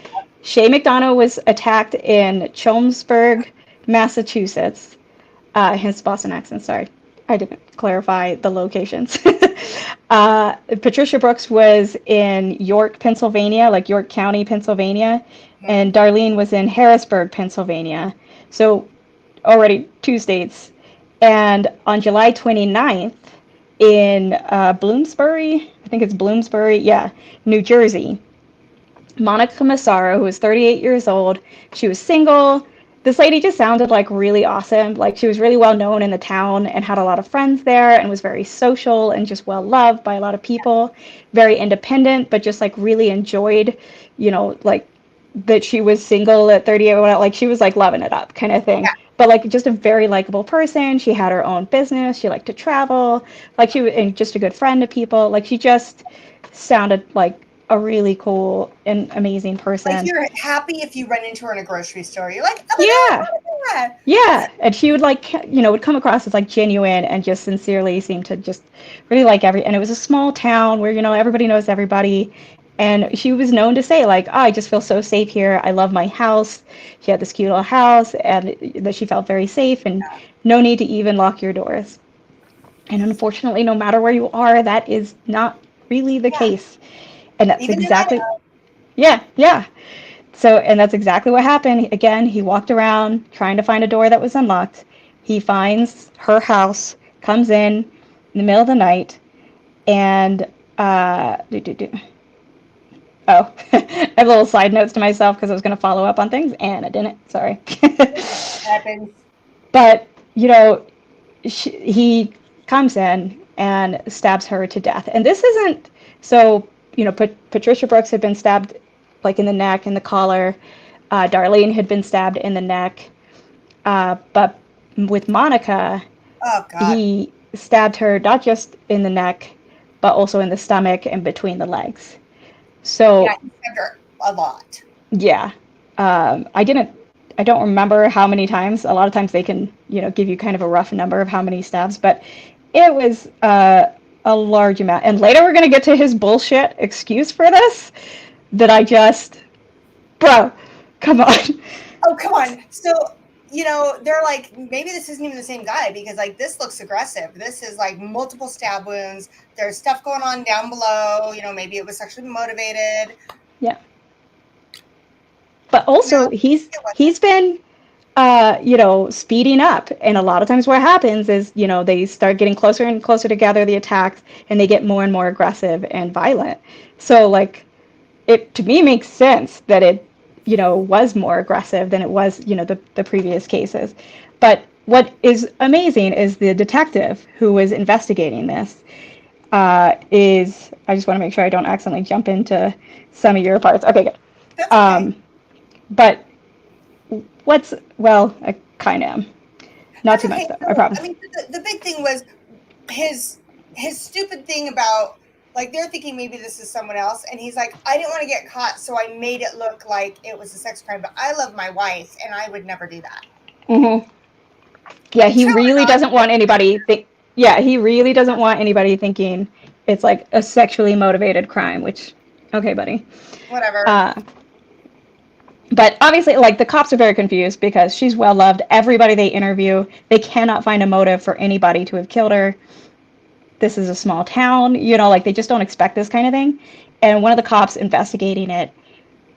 Shay McDonough was attacked in Chelmsford, Massachusetts. His Boston accent, sorry. I didn't clarify the locations. Patricia Brooks was in York, Pennsylvania, like York County, Pennsylvania, and Darlene was in Harrisburg, Pennsylvania. So already 2 states. And on July 29th in Bloomsbury, I think it's Bloomsbury, New Jersey, Monica Massaro, who was 38 years old, she was single. This lady just sounded like really awesome. Like she was really well known in the town and had a lot of friends there and was very social and just well loved by a lot of people. Very independent, but just like really enjoyed, like that she was single at 38 or whatever. Like she was like loving it up kind of thing. Yeah. But like just a very likable person. She had her own business. She liked to travel. Like she was and just a good friend to people. Like she just sounded like a really cool and amazing person. Like you're happy if you run into her in a grocery store. You're like, oh my God. Yeah. And she would like, would come across as like genuine and just sincerely seemed to just really like and it was a small town where, everybody knows everybody. And she was known to say like, oh, I just feel so safe here. I love my house. She had this cute little house and that she felt very safe and no need to even lock your doors. And unfortunately, no matter where you are, that is not really the case. And that's Even exactly, So, and that's exactly what happened. Again, he walked around trying to find a door that was unlocked. He finds her house, comes in the middle of the night, and, I have little side notes to myself because I was going to follow up on things, and I didn't. Sorry. Happens. But, he comes in and stabs her to death. And this isn't, so, Patricia Brooks had been stabbed like in the neck, in the collar. Darlene had been stabbed in the neck. But with Monica, oh, God. stabbed her not just in the neck, but also in the stomach and between the legs. Yeah, So he stabbed her a lot. yeah, I don't remember how many times. A lot of times they can, give you kind of a rough number of how many stabs, but it was a large amount. And later we're gonna get to his bullshit excuse for this that I just, bro, come on. Oh, come on. So, they're like, maybe this isn't even the same guy because, like, this looks aggressive. This is like multiple stab wounds. There's stuff going on down below. Maybe it was sexually motivated. Yeah. But also, No, he's been speeding up. And a lot of times what happens is, they start getting closer and closer to gather the attacks and they get more and more aggressive and violent. So like it to me makes sense that it, was more aggressive than it was, the previous cases. But what is amazing is the detective who was investigating this is I just want to make sure I don't accidentally jump into some of your parts. Okay, good. that's okay. But I kind of am. Not That's too much, okay. though, I No, promise. I mean, the big thing was his stupid thing about, like, they're thinking maybe this is someone else, and he's like, I didn't want to get caught, so I made it look like it was a sex crime, but I love my wife, and I would never do that. Mm-hmm. Yeah, he True or really not? doesn't want anybody yeah, he really doesn't want anybody thinking it's like a sexually motivated crime, which, okay, buddy. Whatever. Uh, but obviously, like, the cops are very confused because she's well loved. Everybody they interview, they cannot find a motive for anybody to have killed her. This is a small town, like they just don't expect this kind of thing. And one of the cops investigating it,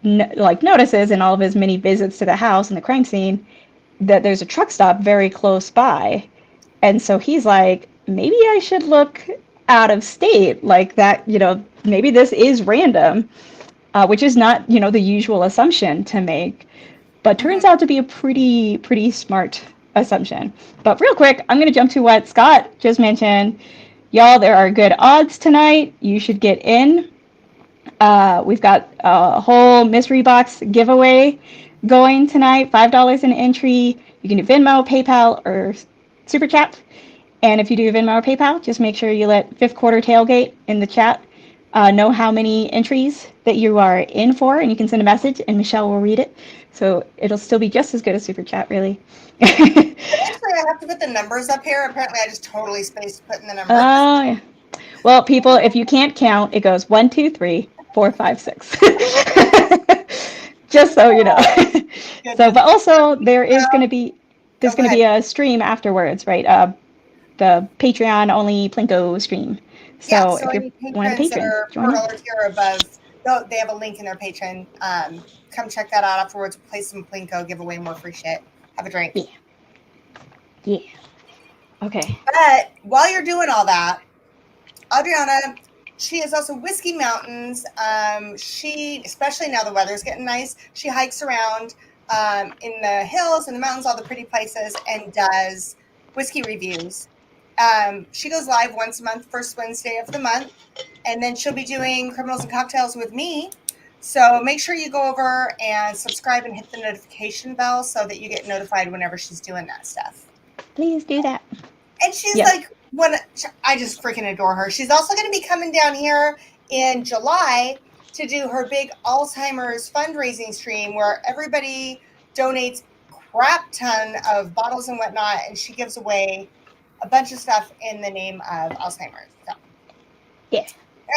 notices in all of his many visits to the house and the crime scene that there's a truck stop very close by. And so he's like, maybe I should look out of state like that, maybe this is random, which is not, the usual assumption to make, but turns Mm-hmm. out to be a pretty smart assumption. But real quick, I'm going to jump to what Scott just mentioned. Y'all, there are good odds tonight. You should get in. We've got a whole mystery box giveaway going tonight. $5 an entry. You can do Venmo, PayPal, or Super Chat. And if you do Venmo or PayPal, just make sure you let Fifth Quarter Tailgate in the chat know how many entries that you are in for, and you can send a message, and Michelle will read it. So it'll still be just as good as Super Chat, really. Actually, I have to put the numbers up here. Apparently, I just totally spaced putting the numbers. Oh, yeah. Well, people, if you can't count, it goes 1, 2, 3, 4, 5, 6. Just so you know. So, Goodness. but also there is going to be Oh, there's go going to be ahead. a stream afterwards, right? The Patreon only Plinko stream. Yeah, So so if you're any one of the patrons that patrons, are join up. $4 here or above, they have a link in their Patreon. Come check that out afterwards. Play some Plinko, give away more free shit. Have a drink. Yeah. Yeah. Okay. But while you're doing all that, Adriana, she is also Whiskey Mountains. She, especially now the weather's getting nice, she hikes around in the hills and the mountains, all the pretty places, and does whiskey reviews. She goes live once a month, first Wednesday of the month, and then she'll be doing Criminals and Cocktails with me. So make sure you go over and subscribe and hit the notification bell so that you get notified whenever she's doing that stuff. Please do that. And she's Yep. like, I just freaking adore her. She's also going to be coming down here in July to do her big Alzheimer's fundraising stream where everybody donates crap ton of bottles and whatnot, and she gives away a bunch of stuff in the name of Alzheimer's. So, Yeah. all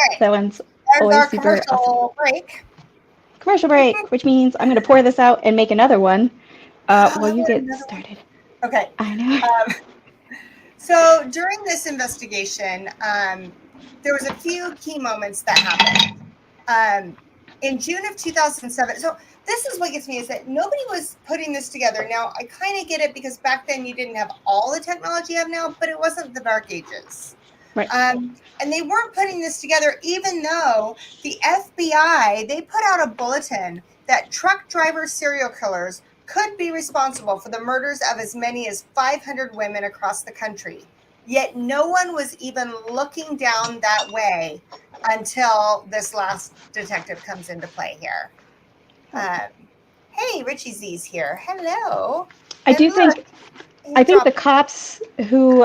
right, That one's there's always our super awesome. commercial break. Commercial break, which means I'm going to pour this out and make another one while you get Another one. started. Okay. I know. So during this investigation, there was a few key moments that happened. In June of 2007, so this is what gets me, is that nobody was putting this together. Now, I kind of get it because back then you didn't have all the technology you have now, but it wasn't the Dark Ages. Right. And they weren't putting this together, even though the FBI, they put out a bulletin that truck driver serial killers could be responsible for the murders of as many as 500 women across the country. Yet no one was even looking down that way until this last detective comes into play here. Hey, Richie Z's here. Hello. I And do look, think the cops who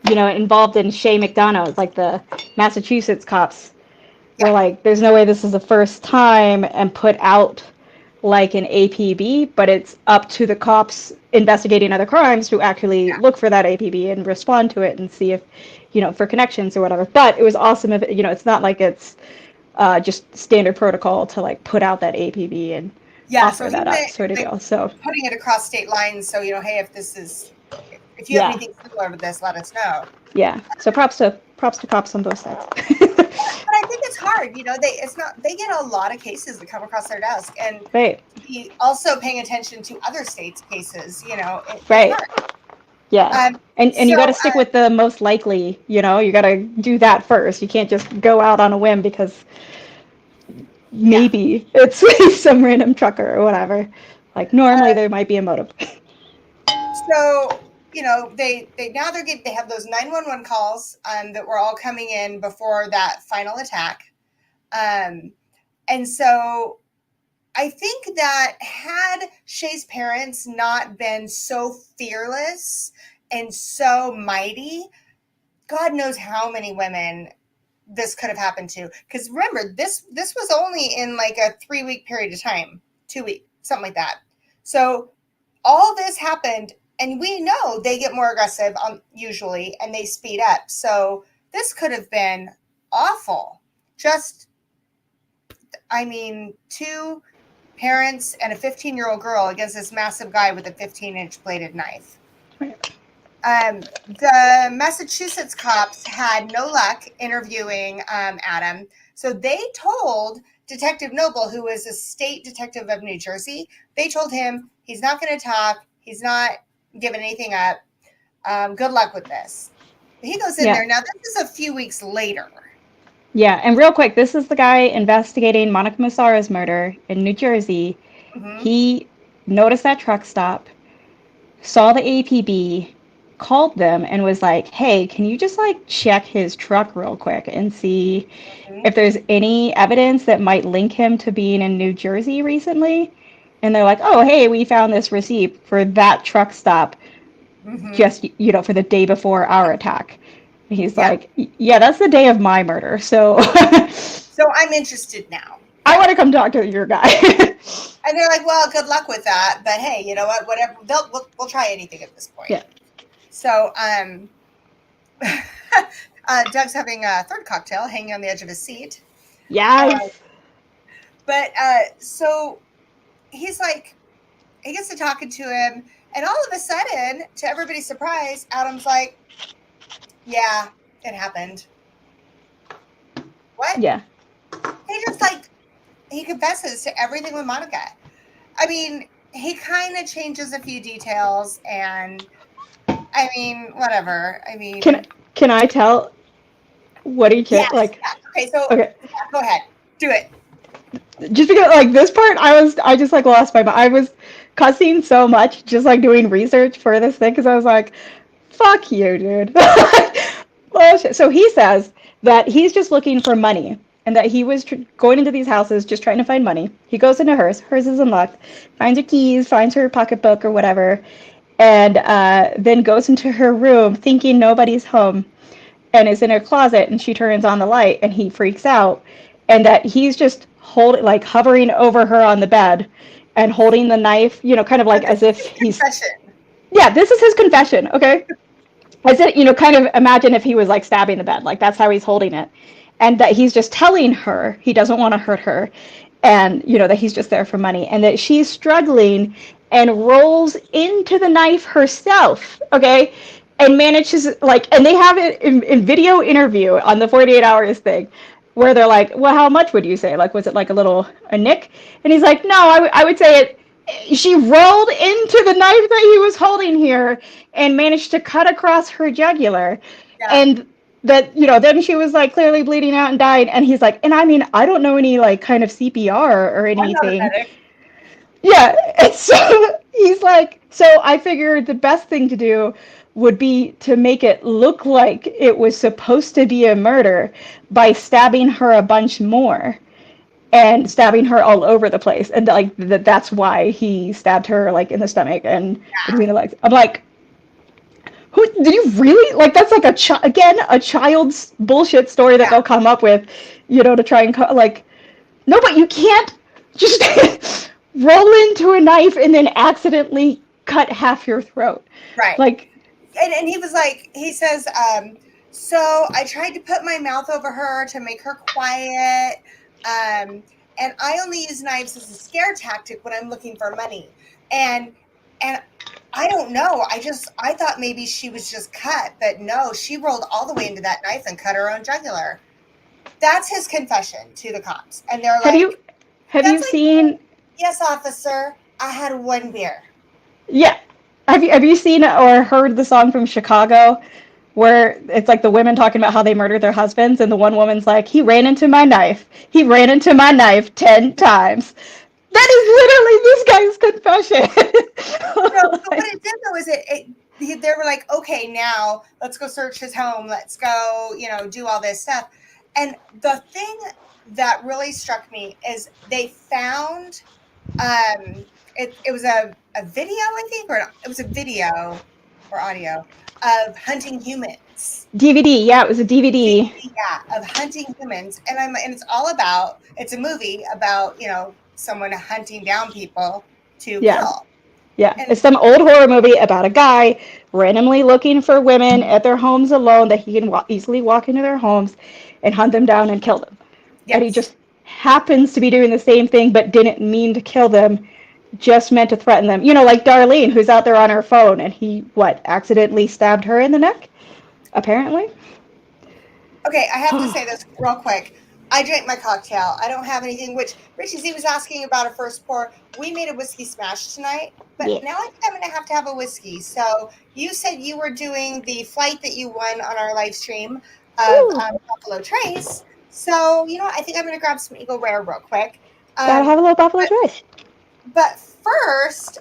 involved in Shay McDonough's, like the Massachusetts cops were Yeah. like, there's no way this is the first time, and put out like an APB, but it's up to the cops investigating other crimes to actually look for that APB and respond to it and see if, for connections or whatever. But it was awesome if, it's not like it's just standard protocol to like put out that APB and Yeah. offer So he that up went sort of like deal. So putting it across state lines. So, hey, if you have yeah, anything similar to this, let us know. yeah. So props to cops on both sides. But I think it's hard, they get a lot of cases that come across their desk, and Right, also paying attention to other states' cases, it's right. hard. Yeah. And you got So, to stick with the most likely, you got to do that first. You can't just go out on a whim because yeah. maybe it's some random trucker or whatever. Like normally there might be a motive. So, they have those 911 calls that were all coming in before that final attack. And so I think that had Shay's parents not been so fearless and so mighty, God knows how many women this could have happened to. Because remember, this was only in like a 3-week period of time, 2 weeks, something like that. So all this happened, and we know they get more aggressive usually, and they speed up. So this could have been awful. Just, I mean, 2 parents and a 15-year-old girl against this massive guy with a 15-inch bladed knife. The Massachusetts cops had no luck interviewing Adam, so they told Detective Noble, who was a state detective of New Jersey, they told him he's not going to talk, he's not giving anything up. Good luck with this. He goes in there. Now, this is a few weeks later. Yeah, and real quick, this is the guy investigating Monica Massara's murder in New Jersey. Mm-hmm. He noticed that truck stop, saw the APB, called them, and was like, hey, can you just like check his truck real quick and see if there's any evidence that might link him to being in New Jersey recently? And they're like, oh, hey, we found this receipt for that truck stop just, for the day before our attack. And he's like, yeah, that's the day of my murder. So so I'm interested now. I want to come talk to your guy. And they're like, well, good luck with that. But hey, you know what? Whatever. We'll try anything at this point. Yeah. So Doug's having a third cocktail hanging on the edge of his seat. Yes. So he's like, he gets to talking to him, and all of a sudden, to everybody's surprise, Adam's like, yeah, it happened. What? Yeah. He confesses to everything with Monica. I mean, he kind of changes a few details, and I mean, whatever. I mean, can I tell what he yes, like? Yeah. Okay, so go ahead, do it. Just because like this part, I just like lost my mind. I was cussing so much, just like doing research for this thing, because I was like, "Fuck you, dude." Bullshit. So he says that he's just looking for money, and that he was going into these houses just trying to find money. He goes into hers. Hers is unlocked. Finds her keys, finds her pocketbook or whatever, and then goes into her room thinking nobody's home, and is in her closet, and she turns on the light, and he freaks out, and that he's just hovering over her on the bed and holding the knife, kind of like as if he's confession. Yeah, this is his confession, okay? As it, kind of imagine if he was like stabbing the bed, like that's how he's holding it. And that he's just telling her he doesn't want to hurt her, and that he's just there for money, and that she's struggling and rolls into the knife herself, okay? And manages, and they have it in video interview on the 48 Hours thing, where they're like, well, how much would you say? Like, was it like a nick? And he's like, no, I would say it. She rolled into the knife that he was holding here and managed to cut across her jugular. Yeah. And that, then she was like clearly bleeding out and died. And he's like, and I mean, I don't know any like kind of CPR or anything. Yeah. And so he's like, so I figured the best thing to do would be to make it look like it was supposed to be a murder by stabbing her a bunch more and stabbing her all over the place. And like that's why he stabbed her like in the stomach and between the legs. I'm like, Who did you really like? That's like a child's bullshit story that Yeah, they'll come up with, to try and like. No, but you can't just roll into a knife and then accidentally cut half your throat. right. Like, And he was like, he says, so I tried to put my mouth over her to make her quiet. And I only use knives as a scare tactic when I'm looking for money. And I don't know. I thought maybe she was just cut, but no, she rolled all the way into that knife and cut her own jugular. That's his confession to the cops. And they're have you like, have you that's like, seen? yes, officer, I had one beer. Yeah, have you seen or heard the song from Chicago, where it's like the women talking about how they murdered their husbands, and the one woman's like, "He ran into my knife. He ran into my knife 10 times." That is literally this guy's No, confession. but what it did though is they were like, okay, now let's go search his home. Let's go, do all this stuff. And the thing that really struck me is they found it was a video, I think, or it was a video or audio of hunting humans. DVD, yeah, it was a DVD. Yeah, of hunting humans. And it's a movie about, someone hunting down people to Yeah. kill. Yeah, And it's some old horror movie about a guy randomly looking for women at their homes alone that he can easily walk into their homes and hunt them down and kill them. And he yes. just happens to be doing the same thing but didn't mean to kill them, just meant to threaten them. Like Darlene, who's out there on her phone, and he, accidentally stabbed her in the neck, apparently. Okay, I have to say this real quick. I drank my cocktail. I don't have anything, which Richie Z was asking about a first pour. We made a whiskey smash tonight, but Yeah. now I think I'm going to have a whiskey. So you said you were doing the flight that you won on our live stream of Ooh, Buffalo Trace. So, I think I'm going to grab some Eagle Rare real quick. gotta have a little Buffalo Trace. But first,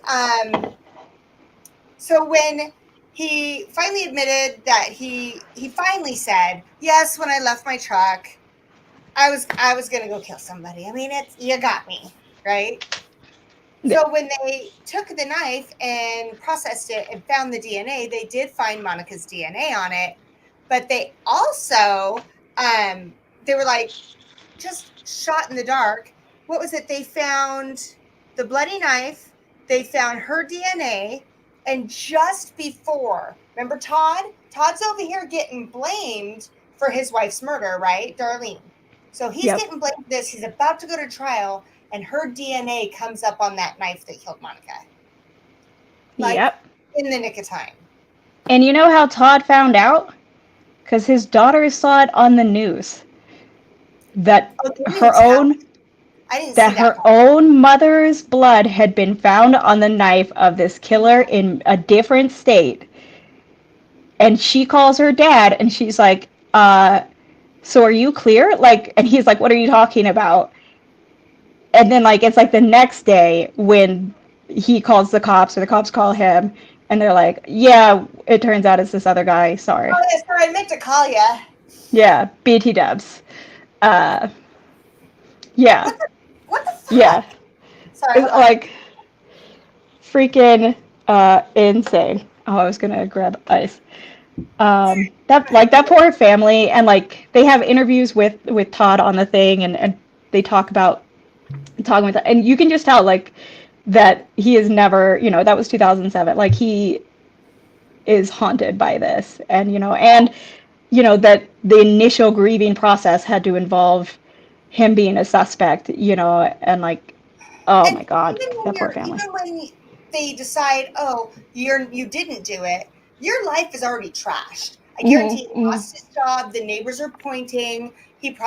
so when he finally admitted that he finally said, yes, when I left my truck, I was gonna go kill somebody. I mean, you got me, right? Yeah. So when they took the knife and processed it and found the DNA, they did find Monica's DNA on it, but they also they were like just shot in the dark. What was it? They found the bloody knife, they found her DNA, and just before, remember Todd? Todd's over here getting blamed for his wife's murder, right? Darlene. So he's Yep. getting blamed for this. He's about to go to trial, and her DNA comes up on that knife that killed Monica. Like, Yep. in the nick of time. And you know how Todd found out? Because his daughter saw it on the news. That Oh, they her didn't tell. own I didn't see that that her part. own mother's blood had been found on the knife of this killer in a different state. And she calls her dad and she's like, so are you clear? Like, and he's like, what are you talking about? And then it's like the next day when he calls the cops or the cops call him and they're like, yeah, it turns out it's this other guy. Sorry. Oh, yeah, sorry, I meant to call you. Yeah, BT dubs. Uh, yeah, What the fuck? yeah. Sorry, It's hold on. like freaking insane. Oh, I was gonna grab ice. That poor family, and they have interviews with Todd on the thing, and they talk about talking with, and you can just tell that he is never, that was 2007. He is haunted by this, and that the initial grieving process had to involve him being a suspect, and oh And my God, that poor family. even when they decide, oh, you didn't do it, your life is already trashed. I guarantee he Mm-hmm. lost his job. The neighbors are pointing.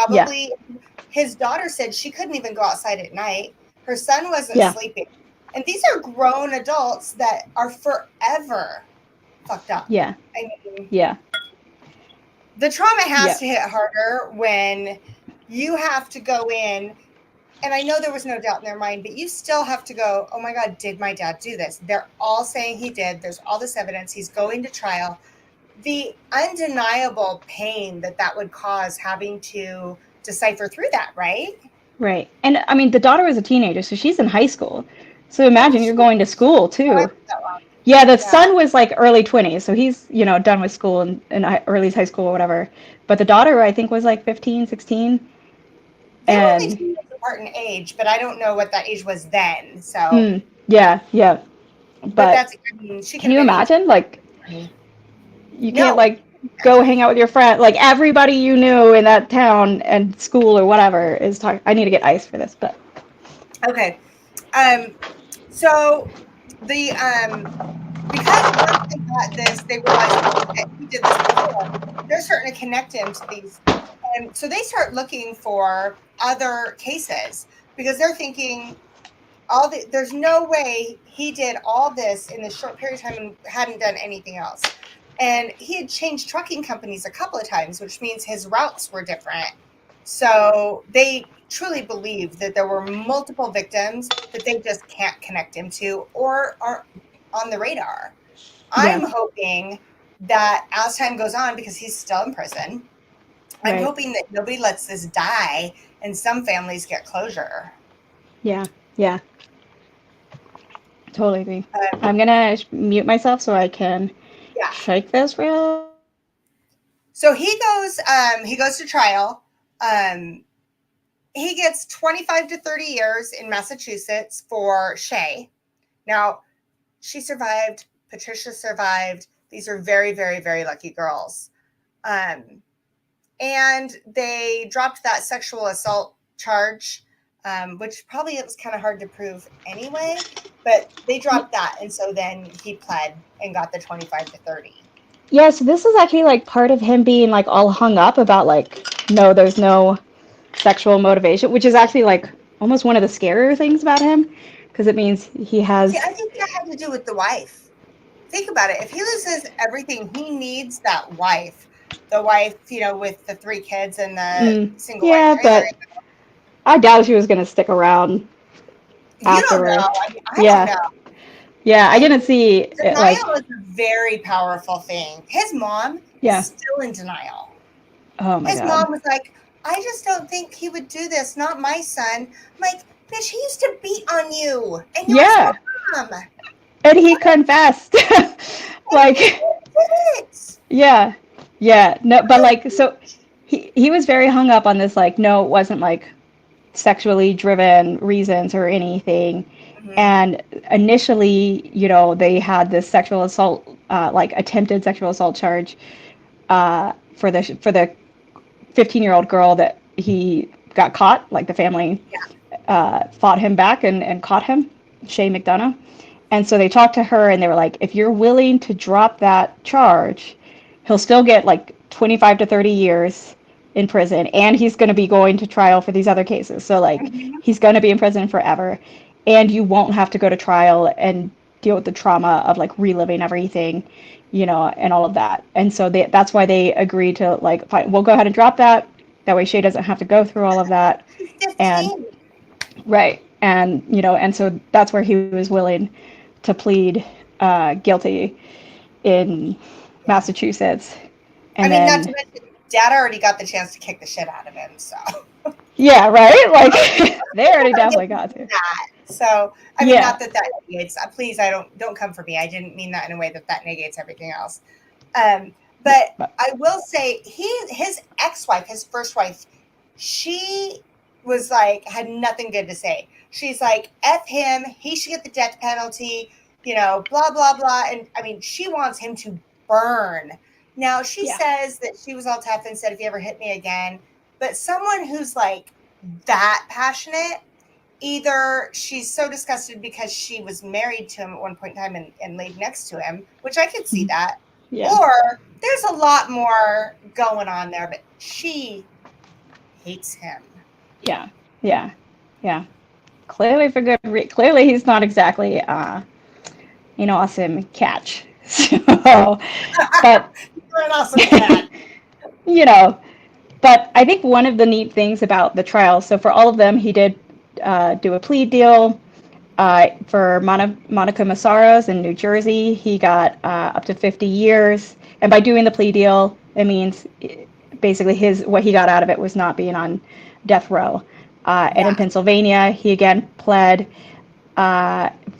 Yeah, His daughter said she couldn't even go outside at night. Her son wasn't yeah, sleeping. And these are grown adults that are forever fucked up. yeah, I mean, yeah, the trauma has yeah, to hit harder when you have to go in. And I know there was no doubt in their mind, but you still have to go, oh my God, did my dad do this? They're all saying he did. There's all this evidence. He's going to trial. The undeniable pain that would cause having to decipher through that, right? right. And I mean, the daughter was a teenager, so she's in high school. So Oh, imagine you're going to school I too. was that wrong. Yeah, the Yeah. son was like early 20s, so he's, done with school and early high school or whatever. But the daughter, I think, was like 15, 16. They were only And 2 years apart in age, but I don't know what that age was then. So, mm, yeah, yeah. but But that's, I mean, she can could have you been 18, imagine? Like, 20. you can't No. like go hang out with your friend. Like everybody you knew in that town and school or whatever is talking. I need to get ice for this, but Okay. Um, so the because once they got this, they realized that he did this before. They're starting to connect him to these, and so they start looking for other cases because they're thinking there's no way he did all this in this short period of time and hadn't done anything else. And he had changed trucking companies a couple of times, which means his routes were different. So they truly believe that there were multiple victims that they just can't connect him to or aren't on the radar. yeah, I'm hoping that as time goes on, because he's still in prison, I'm right. hoping that nobody lets this die and some families get closure. Yeah, yeah, totally agree. Um, I'm gonna mute myself so I can yeah. shake this real. So he goes to trial. Um, he gets 25 to 30 years in Massachusetts for Shay. Now, she survived. Patricia survived. These are very, very, very lucky girls. Um, and they dropped that sexual assault charge, which probably it was kind of hard to prove anyway, but they dropped that. And so then he pled and got the 25 to 30. Yeah, so this is actually like part of him being like all hung up about like, no, there's no sexual motivation, which is actually like almost one of the scarier things about him, because it means he See, has. I think that had to do with the wife. Think about it. If he loses everything, he needs that wife. The wife, with the 3 kids and the single wide Yeah, trailer. but I doubt she was gonna stick around You don't know. afterward. I mean, I don't Yeah, know. yeah, I I didn't see it like. Denial is a very powerful thing. His mom is Yeah. still in denial. Oh my His God. mom was like, I just don't think he would do this. Not my son. I'm like, bitch, he used to beat on you, and you're his Yeah, mom. and he confessed. And he Like, did it. yeah, yeah, no, but like, so he was very hung up on this, like, no, it wasn't like sexually driven reasons or anything. Mhm. And initially, they had this sexual assault, like attempted sexual assault charge, for the 15-year-old girl that he got caught. Like the family fought him back and caught him, Shay McDonough. And so they talked to her and they were like, if you're willing to drop that charge, he'll still get like 25 to 30 years in prison, and he's going to be going to trial for these other cases. So like Mhm. he's going to be in prison forever, and you won't have to go to trial and deal with the trauma of like reliving everything, and all of that. And so that's why they agreed to like, fine, we'll go ahead and drop that. That way Shay doesn't have to go through all of that. He's And 15. right. And so that's where he was willing to plead guilty in Yeah. Massachusetts. I And mean, not to then, mention, Dad already got the chance to kick the shit out of him. So yeah, right? Like, they already definitely got to. that. So I mean, Yeah. not that negates. Please, I don't come for me. I didn't mean that in a way that negates everything else. Um, but But, I will say, his ex-wife, his first wife, she was like had nothing good to say. She's like, "F him. He should get the death penalty." Blah blah blah. And I mean, she wants him to burn. Now she yeah. says that she was all tough and said, "If you ever hit me again," but someone who's like that passionate, either she's so disgusted because she was married to him at one point in time and laid next to him, which I could see that, Yeah. or there's a lot more going on there, but she hates him. Yeah. Yeah. Yeah. Clearly for good clearly he's not exactly an awesome catch. So, but You're an awesome cat. you know, but I think one of the neat things about the trial, so for all of them, he did do a plea deal. For Monica Massaros in New Jersey, he got up to 50 years. And by doing the plea deal, it means basically what he got out of it was not being on death row. And Yeah. in Pennsylvania, he again pled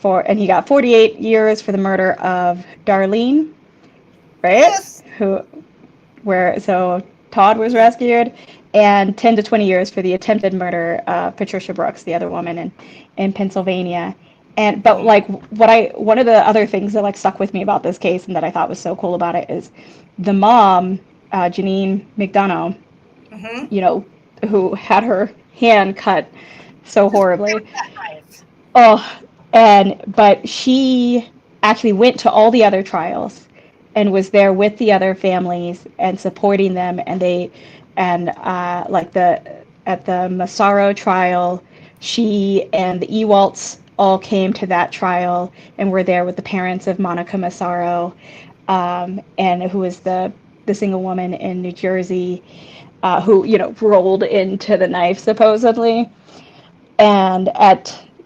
and he got 48 years for the murder of Darlene, right? Yes. So Todd was rescued, and 10 to 20 years for the attempted murder of Patricia Brooks, the other woman in Pennsylvania. But like one of the other things that like stuck with me about this case and that I thought was so cool about it is the mom, Janine McDonough, Mm-hmm. you know, who had her hand cut so horribly. That knife. Oh, but she actually went to all the other trials and was there with the other families and supporting them. Like at the Massaro trial, she and the Ewalts all came to that trial and were there with the parents of Monica Massaro, and who was the single woman in New Jersey, who rolled into the knife supposedly. And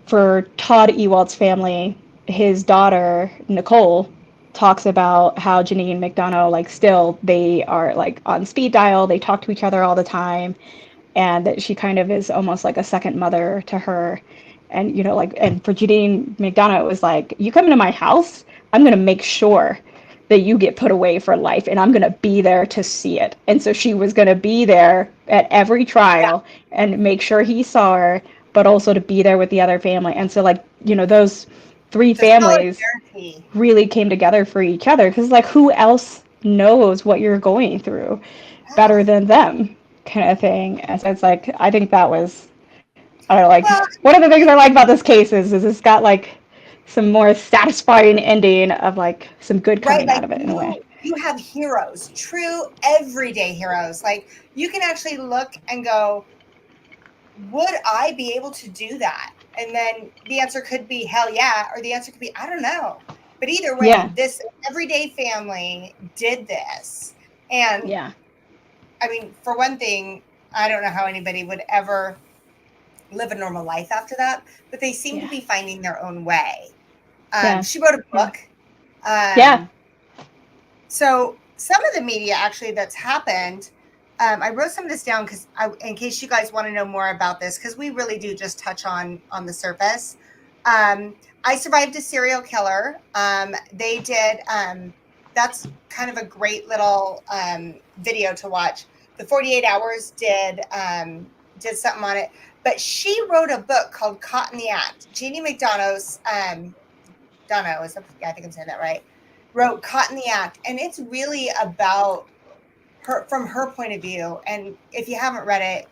for Todd Ewald's family, his daughter Nicole talks about how Janine McDonough, like, still they are like on speed dial. They talk to each other all the time, and that she kind of is almost like a second mother to her. And and for Janine McDonough, it was like, you come into my house, I'm gonna make sure that you get put away for life, and I'm gonna be there to see it. And so she was gonna be there at every Yeah. trial and make sure he saw her, but also to be there with the other family. And so, like, those three The families solidarity. really came together for each other, because like, who else knows what you're going through Yeah. better than them, kind of thing. And so it's like, I think that was, I don't know, like, Well, one of the things I like about this case is it's got like some more satisfying ending of like some good right, coming like out of it in a way. you have heroes, true everyday heroes. Like you can actually look and go, would I be able to do that? And then the answer could be hell yeah, or the answer could be I don't know. But either way, Yeah, this everyday family did this. And yeah, I mean, for one thing, I don't know how anybody would ever live a normal life after that, but they seem to yeah, be finding their own way. yeah, She wrote a yeah, book. yeah. So some of the media actually that's happened, I wrote some of this down because in case you guys want to know more about this, because we really do just touch on the surface. I survived a serial killer. They did. That's kind of a great little video to watch. The 48 Hours did something on it, but she wrote a book called Caught in the Act. Jeannie McDonough's Dono is, yeah, I think I'm saying that right, wrote Caught in the Act, and it's really about her from her point of view. And if you haven't read it,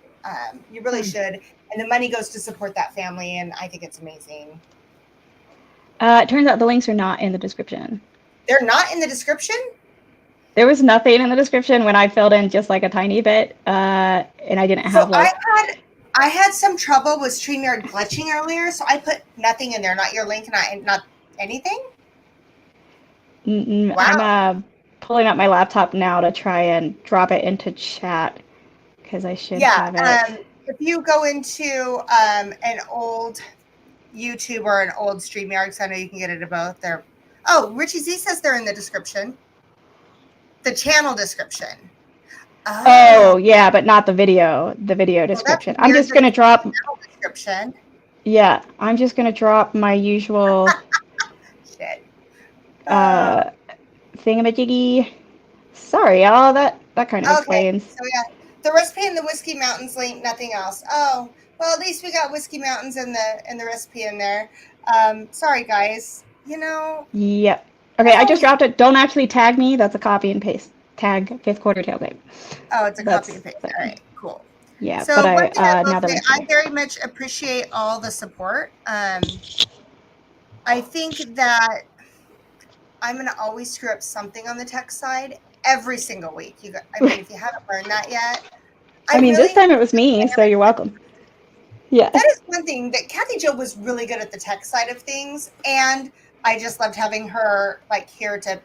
you really should. And the money goes to support that family, and I think it's amazing. It turns out the links are not in the description. They're not in the description. There was nothing in the description when I filled in just like a tiny bit, and I didn't have So like. I had some trouble with StreamYard glitching earlier, so I put nothing in there. Not your link, not anything. Wow. I'm pulling up my laptop now to try and drop it into chat because I should have it. If you go into an old YouTube or an old StreamYard, because I know you can get it at both. There. Oh, Richie Z says they're in the description. The channel description. Oh yeah, but not the video. The video description. I'm just gonna drop. Description. Yeah, I'm just gonna drop my usual. Shit. Thingamajiggy. Sorry, y'all. That kind of explains. So yeah, the recipe in the Whiskey Mountains link, nothing else. Oh, well, at least we got Whiskey Mountains and the recipe in there. Sorry guys. Yep. Okay, I just dropped it. Don't actually tag me. That's a copy and paste. Tag fifth quarter tailgate. Oh, it's a copy and paste. All right, cool. Yeah, so but I very much appreciate all the support. I think that I'm going to always screw up something on the tech side every single week. I mean, if you haven't learned that yet. I mean, this time it was me, so you're welcome. Yeah. That is one thing, that Kathy Jo was really good at the tech side of things, and I just loved having her like here to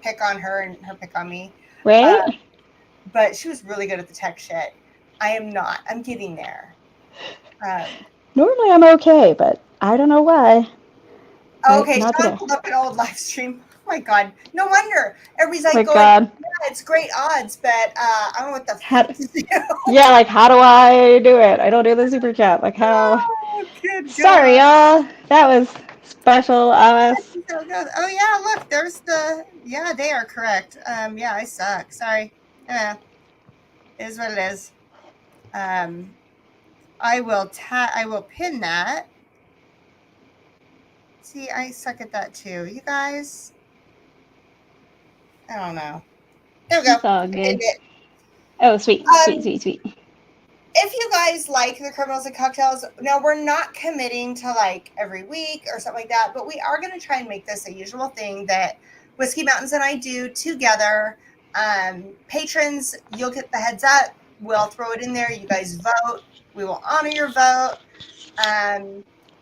pick on her and her pick on me. Right? But she was really good at the tech shit. I am not. I'm getting there. Normally I'm okay, but I don't know why. Okay, Sean pulled up an old live stream. Oh my god. No wonder. Everybody's like yeah, it's great odds, but I don't know what the fuck to do. Yeah, like, how do I do it? I don't do the super chat. Like, how? Oh, good Sorry, y'all. That was special us. So good. Oh yeah, look, there's they are correct. Yeah, I suck. Sorry. It is what it is. I will pin that. See, I suck at that too. You guys, I don't know. There we go. It's all I pinned good. it. Oh, sweet. Um, if you guys like the criminals and cocktails, now we're not committing to like every week or something like that, but we are going to try and make this a usual thing that Whiskey Mountains and I do together. Patrons, you'll get the heads up. We'll throw it in there. You guys vote. We will honor your vote.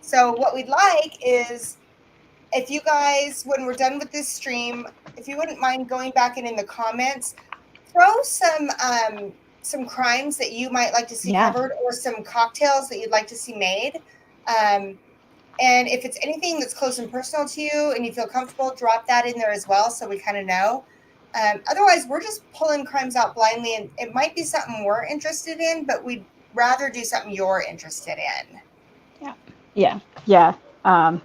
So what we'd like is if you guys, when we're done with this stream, if you wouldn't mind going back and in the comments, throw some crimes that you might like to see covered or some cocktails that you'd like to see made. And if it's anything that's close and personal to you and you feel comfortable, drop that in there as well so we kind of know. Otherwise, we're just pulling crimes out blindly, and it might be something we're interested in, but we'd rather do something you're interested in. Yeah. I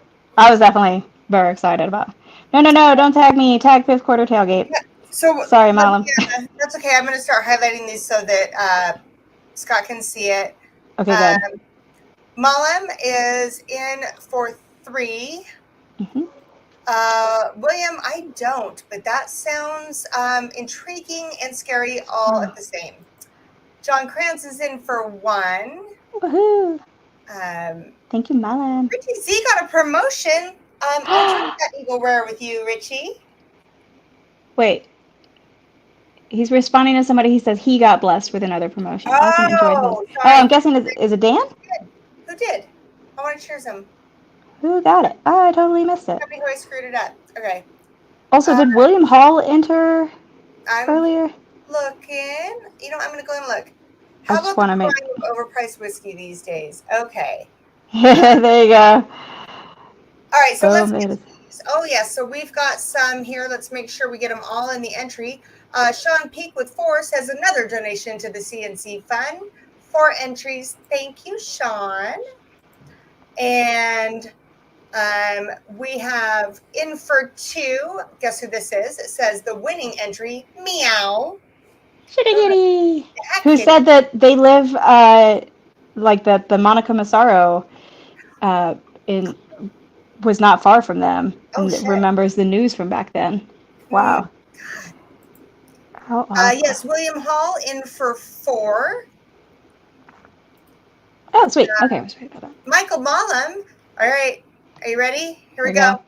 was definitely very excited about. No, don't tag me. Tag Fifth Quarter Tailgate. Yeah. So sorry, Malum. That's okay. I'm going to start highlighting these so that Scott can see it. Okay, good. Malum is in for 3. Mm-hmm. William, I don't, but that sounds intriguing and scary all at the same. John Krantz is in for 1. Woohoo! Thank you, Malum. Richie Z got a promotion. I'll drink that Eagle Rare with you, Richie. Wait. He's responding to somebody. He says he got blessed with another promotion. Awesome, enjoyed his. I'm guessing is it Dan? Who did? I want to choose him. Who got it? Oh, I totally missed it. Somebody who I screwed it up. Okay. Also, did William Hall enter earlier? Looking. You know, I'm going to go and look. How about the crime of overpriced whiskey these days? Okay. Yeah, there you go. All right, so let's get these. Oh, yes. Yeah, so we've got some here. Let's make sure we get them all in the entry. Sean Peak with 4 says another donation to the CNC Fund. 4 entries. Thank you, Sean. And we have in for 2. Guess who this is? It says the winning entry, Meow. Kitty. Who said that they live like that the Monica Massaro was not far from them and remembers the news from back then. Wow. Yes, William Hall in for 4. Oh, sweet. Okay, I was right about that. Michael Malum. All right. Are you ready? Here we go.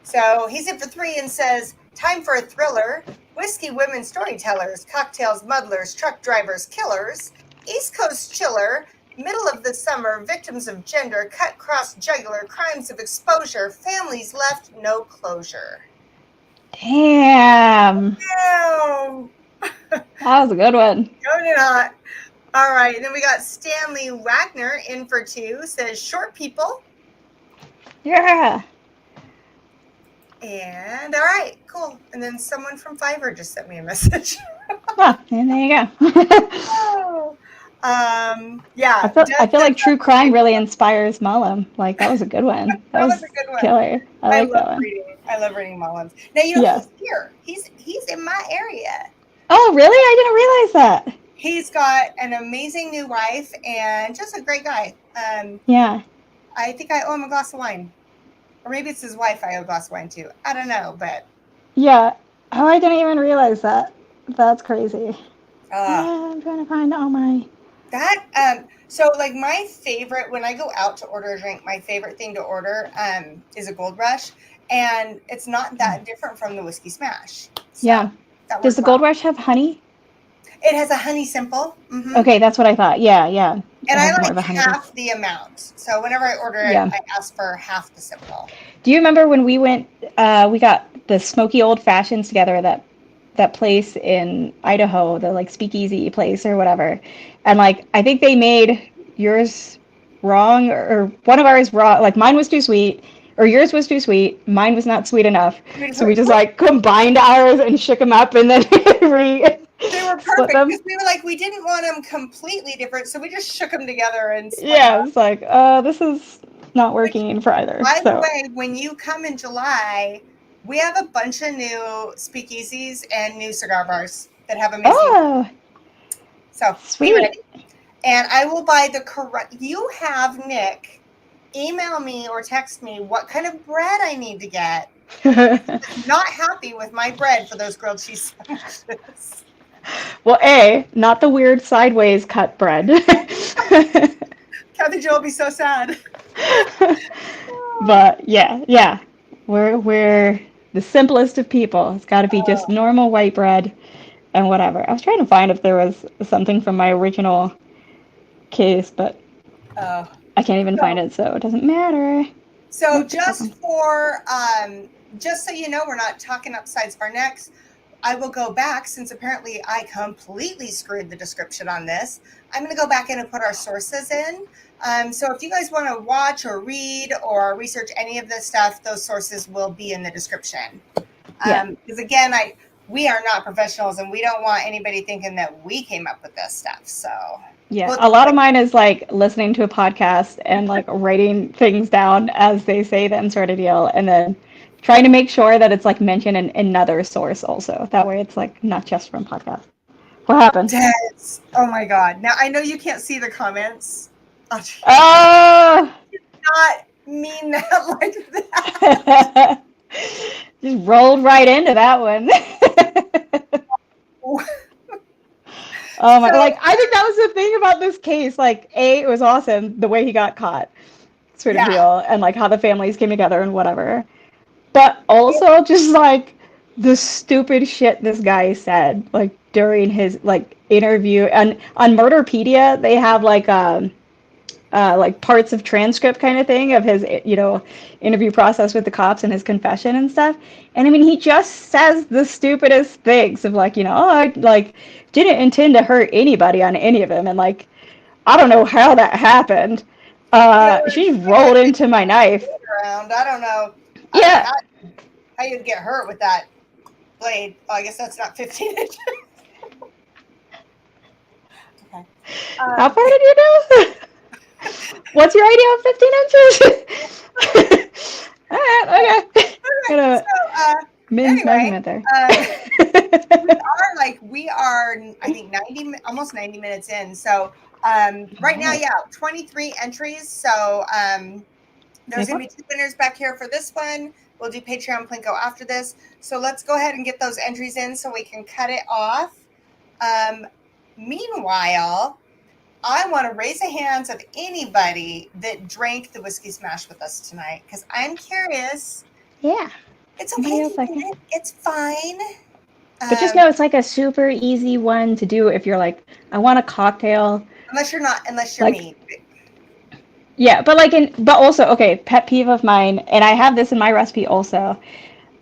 So he's in for 3 and says, time for a thriller. Whiskey women storytellers, cocktails, muddlers, truck drivers, killers, East Coast chiller, middle of the summer, victims of gender, cut cross jugular, crimes of exposure, families left no closure. Damn. That was a good one. Going in hot. All right. And then we got Stanley Wagner in for 2, says short people. Yeah. And all right, cool. And then someone from Fiverr just sent me a message. Oh, and there you go. Yeah. I feel like true crime really inspires Malum. Like that was a good one. That was a good one. Killer. I like that one. I love reading Malum's. Now you know he's here. He's in my area. Oh really? I didn't realize that. He's got an amazing new wife and just a great guy. Yeah. I think I owe him a glass of wine. Or maybe it's his wife I owe a glass of wine to. I don't know, but. Yeah. Oh, I didn't even realize that. That's crazy. Yeah, I'm trying to find all my. So like my favorite, when I go out to order a drink, my favorite thing to order is a Gold Rush. And it's not that different from the Whiskey Smash. So yeah. Does the Gold Rush have honey? It has a honey simple. Mm-hmm. Okay, that's what I thought. Yeah. And I like half the amount. So whenever I order it, I ask for half the simple. Do you remember when we went, we got the Smoky Old Fashions together, that place in Idaho, the like speakeasy place or whatever. And like, I think they made yours wrong or one of ours wrong. Like mine was too sweet or yours was too sweet. Mine was not sweet enough. So we just like combined ours and shook them up and then they were perfect because we were like, we didn't want them completely different. So we just shook them together and it's like, this is not working for either. By So. the way, when you come in July, we have a bunch of new speakeasies and new cigar bars that have amazing. Oh, so sweet. Be ready. And I will buy the correct. You have Nick email me or text me what kind of bread I need to get. Not happy with my bread for those grilled cheese sandwiches. Well, not the weird sideways cut bread. Kathy Jo will be so sad. But yeah, we're the simplest of people. It's got to be just normal white bread and whatever. I was trying to find if there was something from my original case, but I can't even find it, so it doesn't matter. So just for just so you know, we're not talking upsides of our necks. I will go back, since apparently I completely screwed the description on this. I'm going to go back in and put our sources in. So if you guys want to watch or read or research any of this stuff, those sources will be in the description. Because again, we are not professionals, and we don't want anybody thinking that we came up with this stuff. So yeah, a lot of mine is like listening to a podcast and like writing things down as they say them, sort of deal, and then trying to make sure that it's like mentioned in another source also. That way it's like not just from podcast. What happened? Yes. Oh my God. Now I know you can't see the comments. Oh! I did not mean that like that. Just rolled right into that one. Oh my! Like I think that was the thing about this case. Like, it was awesome the way he got caught, sort of deal, and like how the families came together and whatever. But also just like the stupid shit this guy said, like during his like interview, and on Murderpedia they have like parts of transcript kind of thing of his, interview process with the cops and his confession and stuff. And I mean, he just says the stupidest things of like, I like didn't intend to hurt anybody on any of them. And like, I don't know how that happened. She rolled into my knife. Around. I don't know. Yeah. How you'd get hurt with that blade. Well, I guess that's not 15 inches. Okay. How far did you know? What's your idea of 15 inches? All right, okay. So, Min's measurement there. we are, I think, almost 90 minutes in. So right now, 23 entries. So there's going to be 2 winners back here for this one. We'll do Patreon Plinko after this. So let's go ahead and get those entries in so we can cut it off. Meanwhile, I want to raise the hands of anybody that drank the whiskey smash with us tonight, because I'm curious. Yeah. It's okay. It's fine. But just know it's like a super easy one to do if you're like, I want a cocktail. Unless you're like, me. Yeah, but also, okay, pet peeve of mine, and I have this in my recipe also,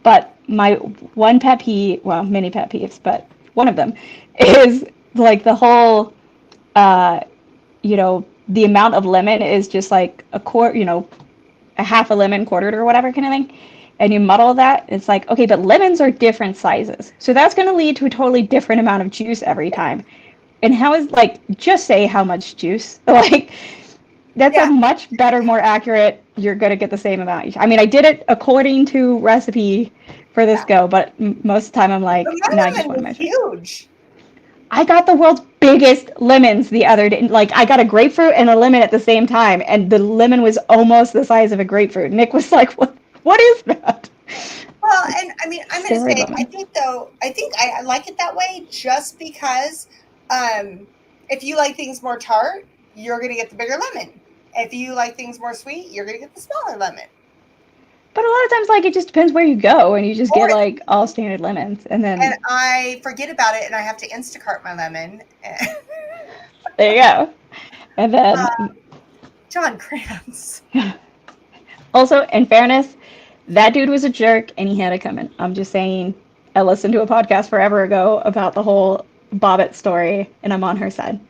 but my one pet peeve, well, many pet peeves, but one of them is like the whole, the amount of lemon is just like a half a lemon quartered or whatever kind of thing. And you muddle that, it's like, okay, but lemons are different sizes. So that's going to lead to a totally different amount of juice every time. And how is, like, just say how much juice. Like, that's a much better, more accurate, you're going to get the same amount. I mean, I did it according to recipe for this go, but most of the time I'm like, no, I just want to measure. Huge. I got the world's biggest lemons the other day. Like, I got a grapefruit and a lemon at the same time, and the lemon was almost the size of a grapefruit. Nick was like, what is that? Well, and I mean, I'm going to say, I think I like it that way just because if you like things more tart, you're going to get the bigger lemon. If you like things more sweet, you're going to get the smaller lemon. But a lot of times, like, it just depends where you go, and you just get, like, all standard lemons, and then... And I forget about it, and I have to Instacart my lemon. There you go. And then... John Krantz. Also, in fairness, that dude was a jerk, and he had it coming. I'm just saying, I listened to a podcast forever ago about the whole Bobbitt story, and I'm on her side.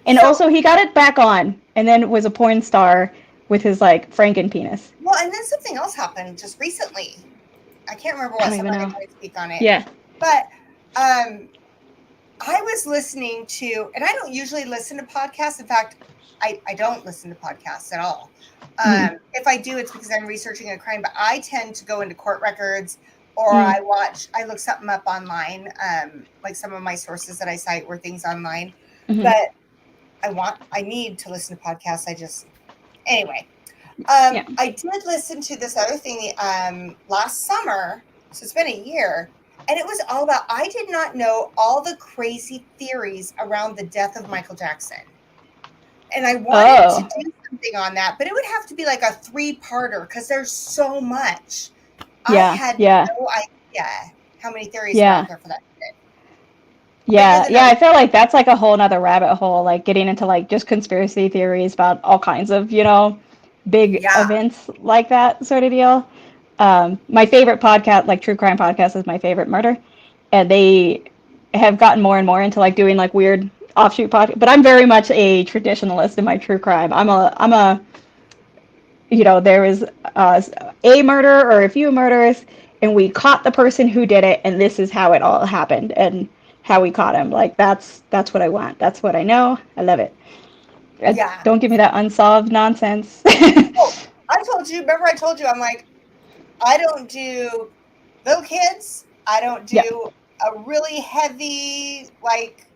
And also, he got it back on, and then was a porn star with his, like, Franken penis. Well, and then something else happened just recently. I can't remember what. Somebody might speak on it. Yeah. But I was listening to, and I don't usually listen to podcasts. In fact, I don't listen to podcasts at all. Mm-hmm. If I do, it's because I'm researching a crime, but I tend to go into court records or Mm. I look something up online. Like some of my sources that I cite were things online, Mm-hmm. but I need to listen to podcasts. Anyway, Yeah. I did listen to this other thing last summer, so it's been a year, and it was all about. I did not know all the crazy theories around the death of Michael Jackson, and I wanted to Oh. do something on that, but it would have to be like a 3-parter because there's so much. I Yeah. had Yeah. no idea how many theories are out Yeah. there for that shit. But you're Yeah, the yeah, nerd. I feel like that's like a whole nother rabbit hole, like getting into like just conspiracy theories about all kinds of, big Yeah, events like that sort of deal. My favorite podcast, like true crime podcast, is My Favorite Murder, and they have gotten more and more into like doing like weird offshoot podcast. But I'm very much a traditionalist in my true crime. There was a murder or a few murders, and we caught the person who did it, and this is how it all happened and how we caught him. Like that's what I want. That's what I know. I love it. yeah. Don't give me that unsolved nonsense. Oh, remember I told you, I'm like, I don't do little kids. I don't Yeah, do a really heavy, like,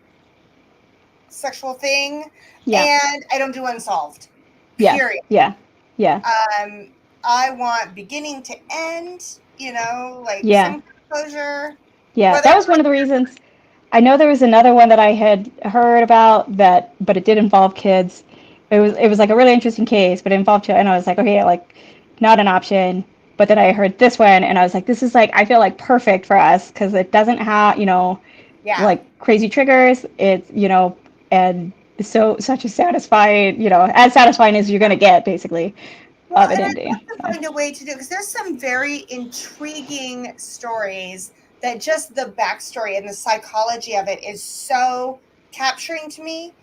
sexual thing. yeah, And I don't do unsolved, yeah, period. yeah, yeah, Um, I want beginning to end, like yeah, some closure, yeah. whether That was one of the reasons. I know there was another one that I had heard about that, but it did involve kids. It was like a really interesting case, but it involved children, and I was like, okay, like not an option. But then I heard this one, and I was like, this is like I feel like perfect for us because it doesn't have yeah. like crazy triggers. It's and so such a satisfying as satisfying as you're gonna get basically Well, of an and I'd ending. love to So find a way to do because there's some very intriguing stories that just the backstory and the psychology of it is so capturing to me.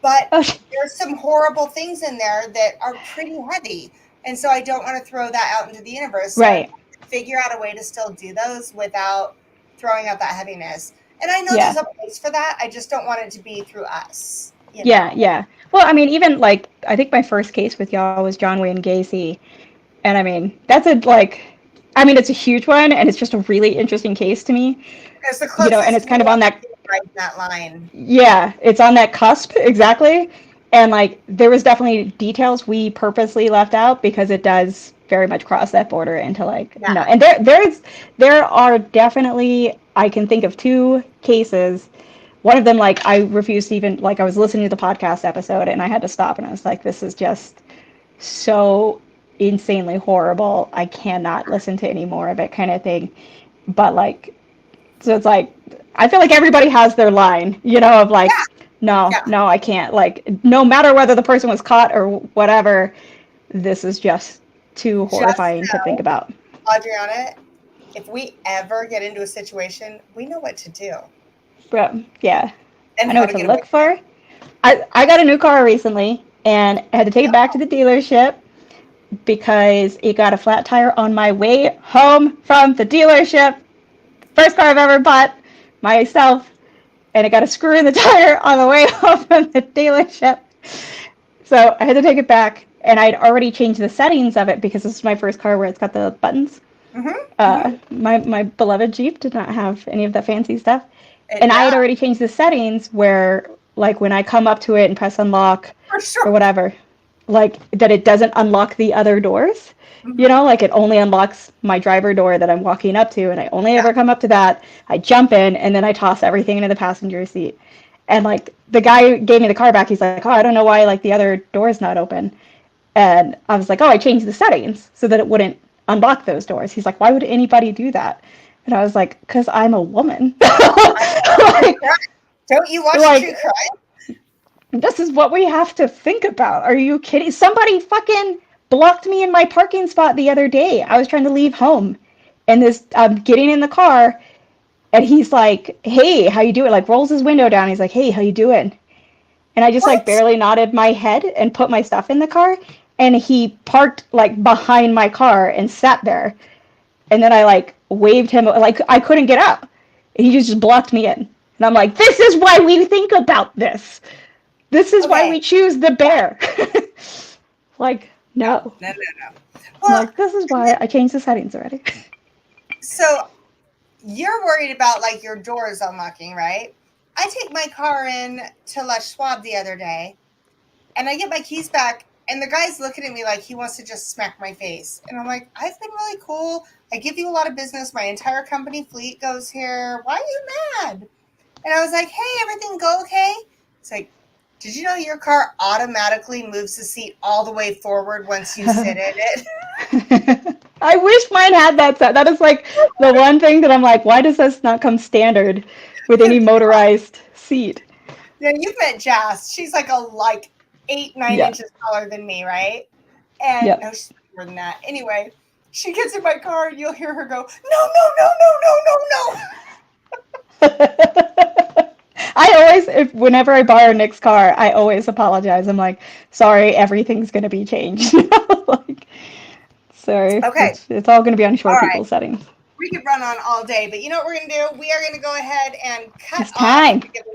But oh, there's some horrible things in there that are pretty heavy. And so I don't want to throw that out into the universe. So I'm right, trying to figure out a way to still do those without throwing out that heaviness. And I know there's yeah. a place for that. I just don't want it to be through us. Yeah, yeah. Well, I mean, even like I think my first case with y'all was John Wayne Gacy, and I mean that's I mean it's a huge one, and it's just a really interesting case to me, It's the and closest it's we kind of on ever that, get right in that line. yeah, it's on that cusp exactly, and like there was definitely details we purposely left out because it does very much cross that border into like Yeah. and there are definitely I can think of two cases. One of them, like, I refused to even, like, I was listening to the podcast episode and I had to stop and I was like, this is just so insanely horrible. I cannot listen to any more of it, kind of thing. But, like, so it's like, I feel like everybody has their line, of like, Yeah. no, Yeah. no, I can't. Like, no matter whether the person was caught or whatever, this is just too Just horrifying to think about. Adriana, if we ever get into a situation, we know what to do But, yeah, and I know how what to to get away look from for. I got a new car recently and I had to take it. it back to the dealership because it got a flat tire on my way home from the dealership. First car I've ever bought myself, and it got a screw in the tire on the way home from the dealership. So I had to take it back, and I'd already changed the settings of it because this is my first car where it's got the buttons. Mm-hmm. Mm-hmm. My beloved Jeep did not have any of that fancy stuff, It and I had does, already changed the settings where, like, when I come up to it and press unlock for or sure. whatever, like that it doesn't unlock the other doors. Mm-hmm. Like it only unlocks my driver door that I'm walking up to, and I only Yeah. ever come up to that. I jump in, and then I toss everything into the passenger seat. And like the guy gave me the car back, he's like, "Oh, I don't know why like the other door is not open." And I was like, "Oh, I changed the settings so that it wouldn't unlock those doors." He's like, "Why would anybody do that?" And I was like, "Cause I'm a woman." I know. True like, crime. Don't you watch true like crime? this is what we have to think about. Are you kidding? Somebody fucking blocked me in my parking spot the other day. I was trying to leave home, and I'm getting in the car, and he's like, "Hey, how you doing?" Like rolls his window down. He's like, "Hey, how you doing?" And I just like What? barely nodded my head and put my stuff in the car, and he parked like behind my car and sat there. And then I like waved him, like I couldn't get up. And he just blocked me in. And I'm like, this is why we think about this. This is why Okay. we choose the bear. Like, No, no. no, no, no. I'm Well, like, this is and why then, I changed the settings already. so you're worried about like your doors unlocking, right? I take my car in to Les Schwab the other day and I get my keys back and the guy's looking at me like he wants to just smack my face. And I'm like, I've been really cool. I give you a lot of business. My entire company fleet goes here. Why are you mad? And I was like, hey, everything go okay? It's like, did you know your car automatically moves the seat all the way forward once you sit in it? I wish mine had that set. That is like the one thing that I'm like, why does this not come standard with any motorized seat? Yeah, you've met Jazz. She's like like 8, 9 Yeah. inches taller than me, right? And Yep. no, she's more than that. Anyway, she gets in my car and you'll hear her go, no, no, no, no, no, no, no. Whenever I borrow Nick's car, I always apologize. I'm like, sorry, everything's gonna be changed. Like, sorry, Okay, it's all gonna be on all short right. people settings. We could run on all day, but you know what we're going to do? We are going to go ahead and cut It's off time. the giveaway.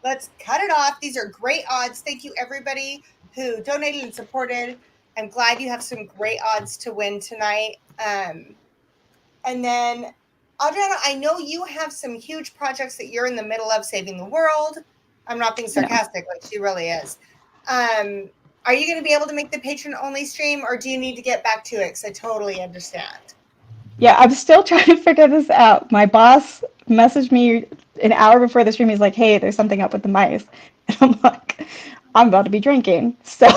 Let's cut it off. These are great odds. Thank you, everybody who donated and supported. I'm glad you have some great odds to win tonight. And then, Adriana, I know you have some huge projects that you're in the middle of saving the world. I'm not being No. sarcastic, like she really is. Are you going to be able to make the patron only stream, or do you need to get back to it? Because I totally understand. Yeah, I'm still trying to figure this out. My boss messaged me an hour before the stream. He's like, "Hey, there's something up with the mice," and I'm like, "I'm about to be drinking." So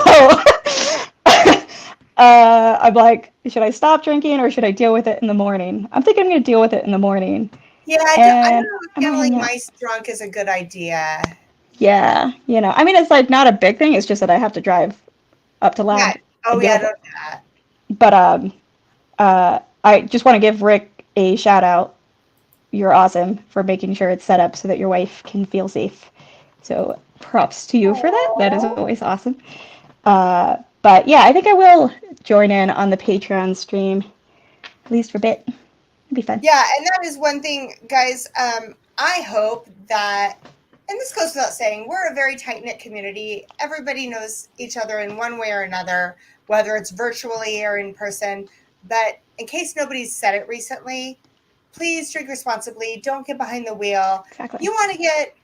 I'm like, should I stop drinking or should I deal with it in the morning? I'm thinking I'm gonna deal with it in the morning, Yeah, I don't and know if I might hang handling out. mice drunk is a good idea. Yeah, I mean, it's like not a big thing. It's just that I have to drive up to Yeah. lab Oh, and deal yeah, with don't it. do that. But I just want to give Rick a shout out. You're awesome for making sure it's set up so that your wife can feel safe. So props to you for that. That is Oh. always awesome. But yeah, I think I will join in on the Patreon stream, at least for a bit. It'd be fun. Yeah, and that is one thing, guys. I hope that, and this goes without saying, we're a very tight knit community. Everybody knows each other in one way or another, whether it's virtually or in person. But in case nobody's said it recently, please drink responsibly. Don't get behind the wheel. Exactly. You want to get,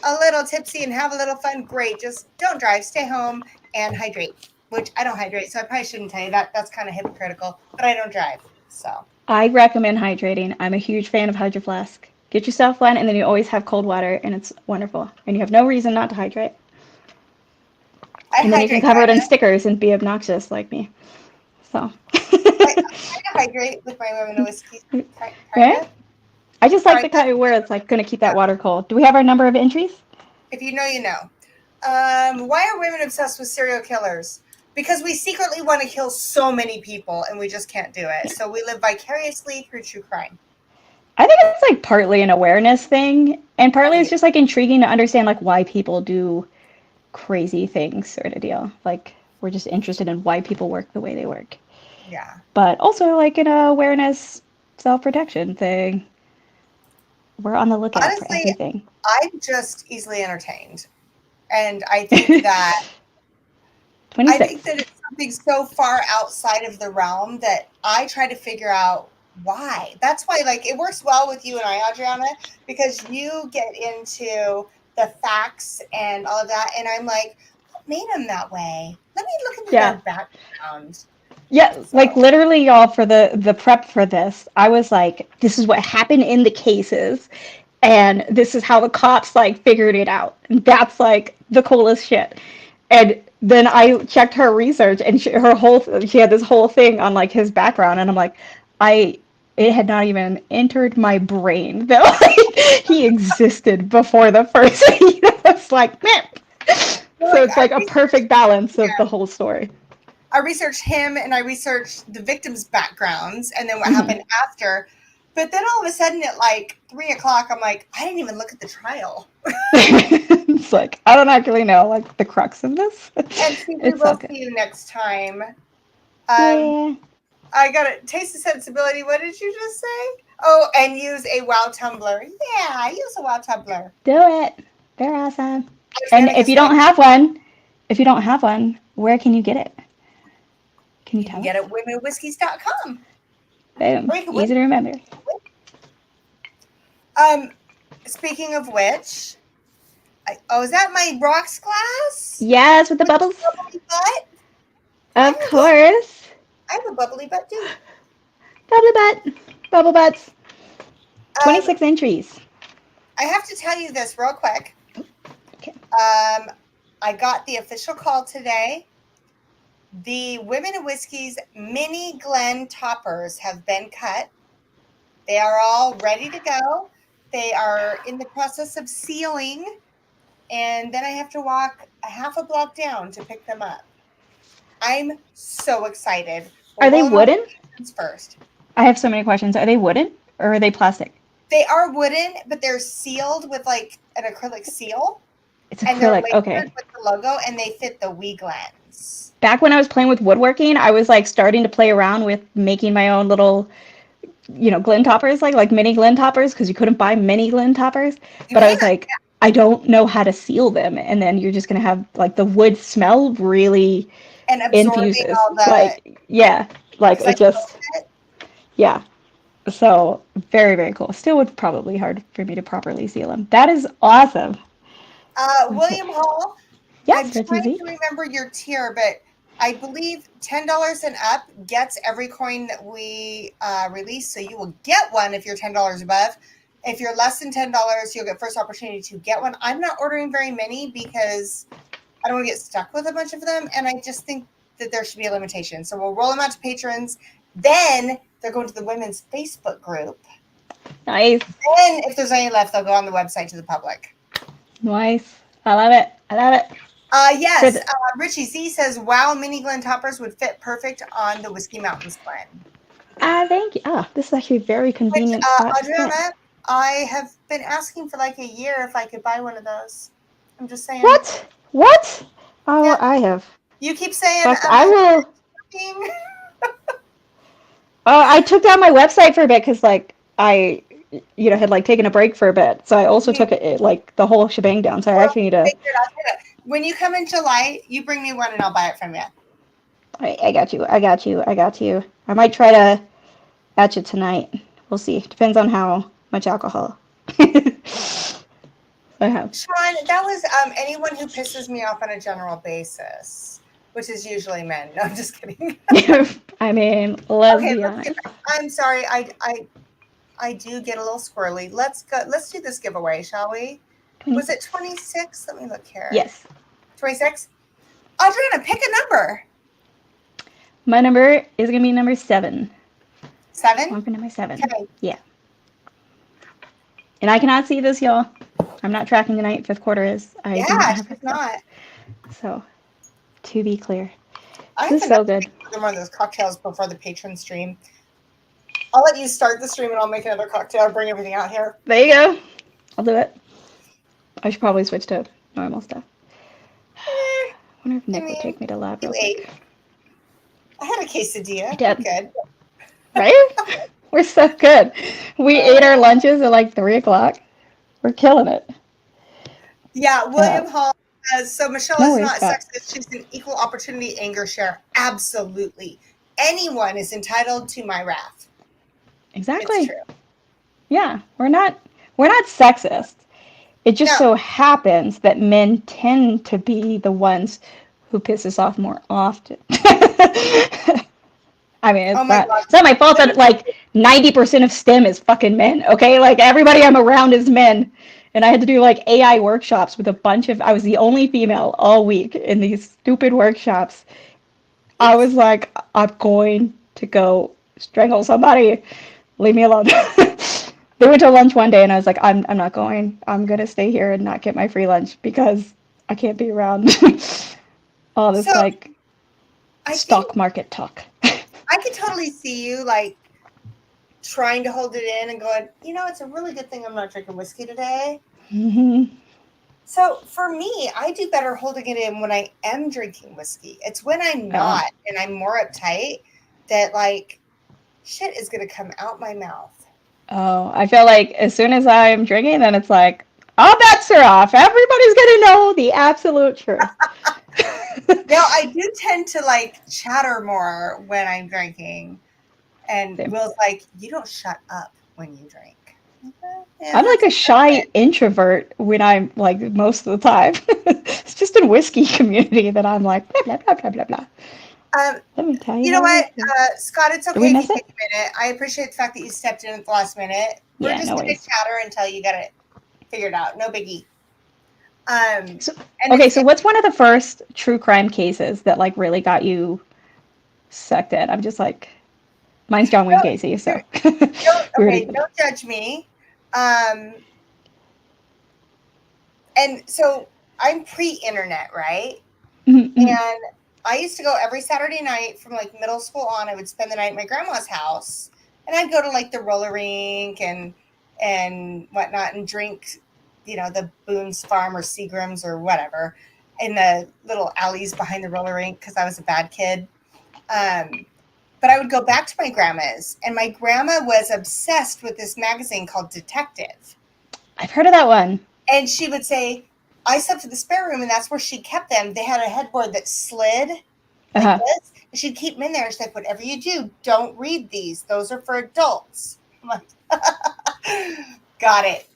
a little tipsy and have a little fun, great. Just don't drive, stay home and hydrate, which I don't hydrate. So I probably shouldn't tell you that. That's kind of hypocritical, but I don't drive. So I recommend hydrating. I'm a huge fan of Hydro Flask. Get yourself one, and then you always have cold water, and it's wonderful. And you have no reason not to hydrate. I And then you can hydrate cover it kind in of. stickers and be obnoxious like me. So. I kind of hydrate with my lemon whiskey, kind Right? of. I just like Sorry, the kind where it's like going to keep that water cold. Do we have our number of entries? if you know, you know. Why are women obsessed with serial killers? Because we secretly want to kill so many people and we just can't do it. Yeah. So we live vicariously through true crime. I think it's like partly an awareness thing, and I partly think it's just like intriguing to understand like why people do crazy things sort of deal. Like we're just interested in why people work the way they work. yeah. But also like an awareness self-protection thing. We're on the lookout for Honestly, everything. I'm just easily entertained. And I think that 26. it's something so far outside of the realm that I try to figure out why. That's why, like, it works well with you and I, Adriana, because you get into the facts and all of that, and I'm like, what made them that way? Let me look into Yeah. their background. Yeah, like So, literally, y'all, for the prep for this, I was like, this is what happened in the cases, and this is how the cops like figured it out. And that's like the coolest shit. And then I checked her research, and she had this whole thing on like his background, and I'm like, it had not even entered my brain that like he existed before the first. It's like, man. So like, it's like a perfect balance of the whole story. I researched him and I researched the victims' backgrounds and then what Mm-hmm. happened after. But then all of a sudden at like 3 o'clock, I'm like, I didn't even look at the trial. It's like I don't actually know like the crux of this. And see, we It's will okay. see you next time. Yeah. I got a taste of sensibility. What did you just say? Oh, and use a WoW tumbler. Yeah, use a WoW tumbler. Do it. They're awesome. And if you don't have one, where can you get it? Can you You tell can us? get it at womenwhiskies.com. Boom. Easy to remember. Speaking of which, is that my rocks glass? Yes, with the bubbles. Bubbly butt? Of course. I have a bubbly butt too. Bubble butt. Bubble butts. 26 entries. I have to tell you this real quick. Okay. I got the official call today. The Women in Whiskey's mini Glen toppers have been cut. They are all ready to go. They are in the process of sealing, and then I have to walk a half a block down to pick them up. I'm so excited. Are they wooden? First. I have so many questions. Are they wooden or are they plastic? They are wooden, but they're sealed with like an acrylic seal. It's And they're acrylic. lasered Okay. with the logo, and they fit the wee Glens. Back when I was playing with woodworking, I was like starting to play around with making my own little, Glen toppers, like mini Glen toppers, because you couldn't buy mini Glen toppers. But I was like, I don't know how to seal them, and then you're just gonna have like the wood smell really and absorbing infuses. all the it just yeah. So very, very cool. Still would probably be hard for me to properly seal them. That is awesome. William Hall. Yes, I'm trying to remember your tier, but I believe $10 and up gets every coin that we release. So you will get one if you're $10 above. If you're less than $10, you'll get first opportunity to get one. I'm not ordering very many because I don't want to get stuck with a bunch of them. And I just think that there should be a limitation. So we'll roll them out to patrons. Then they're going to the women's Facebook group. Nice. And if there's any left, they'll go on the website to the public. Nice. I love it. I love it. Yes. Richie Z says, wow, mini Glen toppers would fit perfect on the Whiskey Mountains blend. Thank you. This is actually very convenient. Adriana, I have been asking for like a year if I could buy one of those. I'm just saying. What? Oh, yeah. I have. You keep saying. I will. I took down my website for a bit because I had like taken a break for a bit. So I also took it like the whole shebang down. So I actually need to. When you come in July, you bring me one and I'll buy it from you. I got you. I might try to etch it tonight. We'll see. Depends on how much alcohol I have. Sean, that was anyone who pisses me off on a general basis, which is usually men. No, I'm just kidding. I mean, let's be honest. I'm sorry. I do get a little squirrely. Let's go. Let's do this giveaway, shall we? 26. Was it 26? Let me look here. Yes. 26? Adriana, pick a number. My number is going to be number 7. 7? One for number 7. Okay. Yeah. And I cannot see this, y'all. I'm not tracking tonight. 5th quarter is. She's not. So, to be clear. This is so good. One of those cocktails before the patron stream. I'll let you start the stream and I'll make another cocktail and bring everything out here. There you go. I'll do it. I should probably switch to normal stuff. I wonder if Nick would take me to lab real quick. I had a quesadilla. I did. Good. Right? We're so good. We ate our lunches at like 3 o'clock. We're killing it. Yeah, William Hall says, so Michelle is not sexist. She's an equal opportunity anger share. Absolutely. Anyone is entitled to my wrath. Exactly. It's true. Yeah, we're not sexist. It just so happens that men tend to be the ones who piss us off more often. I mean, it's not my fault that like 90% of STEM is fucking men, okay? Like everybody I'm around is men. And I had to do like AI workshops with I was the only female all week in these stupid workshops. I was like, I'm going to go strangle somebody. Leave me alone. They went to lunch one day and I was like, I'm not going. I'm going to stay here and not get my free lunch because I can't be around all this stock market talk. I could totally see you like trying to hold it in and going, it's a really good thing I'm not drinking whiskey today. Mm-hmm. So for me, I do better holding it in when I am drinking whiskey. It's when I'm not and I'm more uptight that like shit is going to come out my mouth. Oh, I feel like as soon as I'm drinking, then it's like all bets are off. Everybody's gonna know the absolute truth. Now, I do tend to like chatter more when I'm drinking. And Same. Will's like, you don't shut up when you drink. Yeah, I'm like that's a shy introvert when I'm like most of the time. It's just in whiskey community that I'm like blah blah blah blah blah blah. Let me tell You you know how what, it is. Scott? It's Did we okay if you miss take it? a minute. I appreciate the fact that you stepped in at the last minute. We're Yeah, just no gonna worries. chatter until you get it figured out. No biggie. So, And okay, it's so what's one of the first true crime cases that like really got you sucked in? I'm just like, mine's John Wayne Gacy, so we already. don't judge me. Um, and so I'm pre-internet, right? Mm-hmm. And I used to go every Saturday night from like middle school on. I would spend the night at my grandma's house, and I'd go to like the roller rink and whatnot, and drink, the Boone's Farm or Seagram's or whatever in the little alleys behind the roller rink because I was a bad kid. But I would go back to my grandma's, and my grandma was obsessed with this magazine called Detective. I've heard of that one. And she would say, I slept in the spare room, and that's where she kept them. They had a headboard that slid like Uh-huh. this. And she'd keep them in there. She's like, whatever you do, don't read these. Those are for adults. I'm like, got it.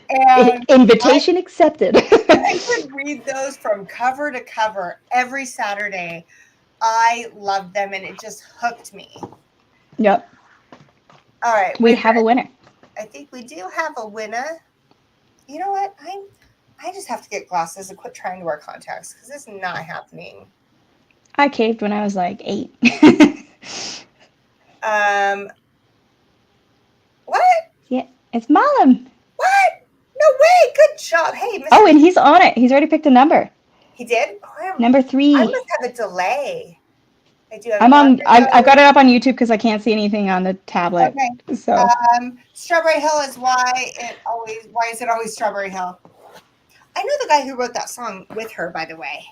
And Invitation accepted. I would read those from cover to cover every Saturday. I loved them, and it just hooked me. Yep. All right, We wait a have a minute. winner. I think we do have a winner. You know what? I just have to get glasses and quit trying to wear contacts because it's not happening. I caved when I was like 8. What? Yeah, it's Malum. What? No way. Good job. Hey, Mr. Oh, and he's on it. He's already picked a number. He did? Oh, Number I 3. must have a delay. I do. I'm Well, on. I've got it up on YouTube because I can't see anything on the tablet. okay. So Strawberry Hill is why is it always Strawberry Hill? I know the guy who wrote that song with her, by the way.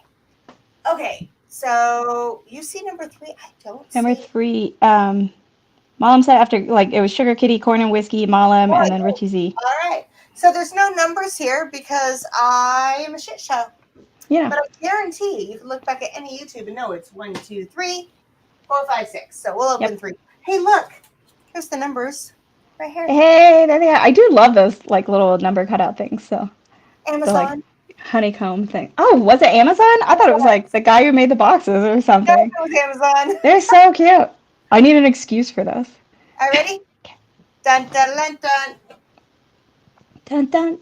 Okay, so you see number 3. I don't number see. 3. Malum said after like it was Sugar Kitty, Corn and Whiskey, Malum, and then Richie Z. All right. So there's no numbers here because I am a shit show. Yeah. But I guarantee you can look back at any YouTube and know it's 1, 2, 3, 4, 5, 6. So we'll open 3. Hey, look. Here's the numbers right here. Hey, there they are. I do love those like little number cutout things. So Amazon. the like honeycomb thing. Oh, was it Amazon? I thought it was like the guy who made the boxes or something. No, it was Amazon. They're so cute. I need an excuse for those. All right, ready? Dun, dun, dun, dun. Dun dun.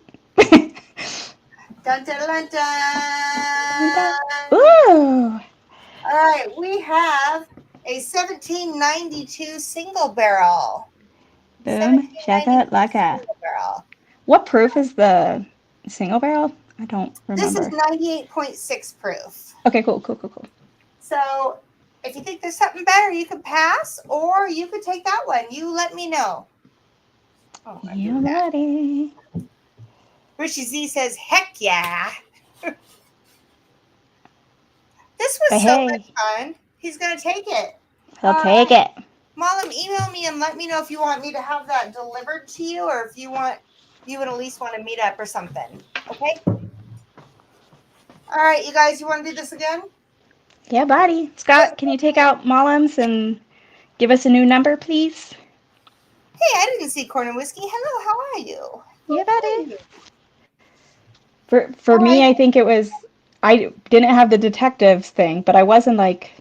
Dun, dun, dun, dun. Ooh. All right, we have a 1792 single barrel. Boom. Shakalaka. Single barrel. What proof is the single barrel? I don't remember. This is 98.6 proof. Okay, cool. So if you think there's something better, you could pass, or you could take that one. You let me know. Oh, You buddy. Richie Z says, heck yeah. This was so much fun. He's going to take it. He'll take it. Malum, email me and let me know if you want me to have that delivered to you or if you would at least want to meet up or something. Okay? All right, you guys, you want to do this again? Yeah, buddy. Scott, can you take out Malum's and give us a new number, please? Hey, I didn't see Corn and Whiskey. Hello, how are you? Yeah, buddy. For me, I think it was, I didn't have the detectives thing, but I was in like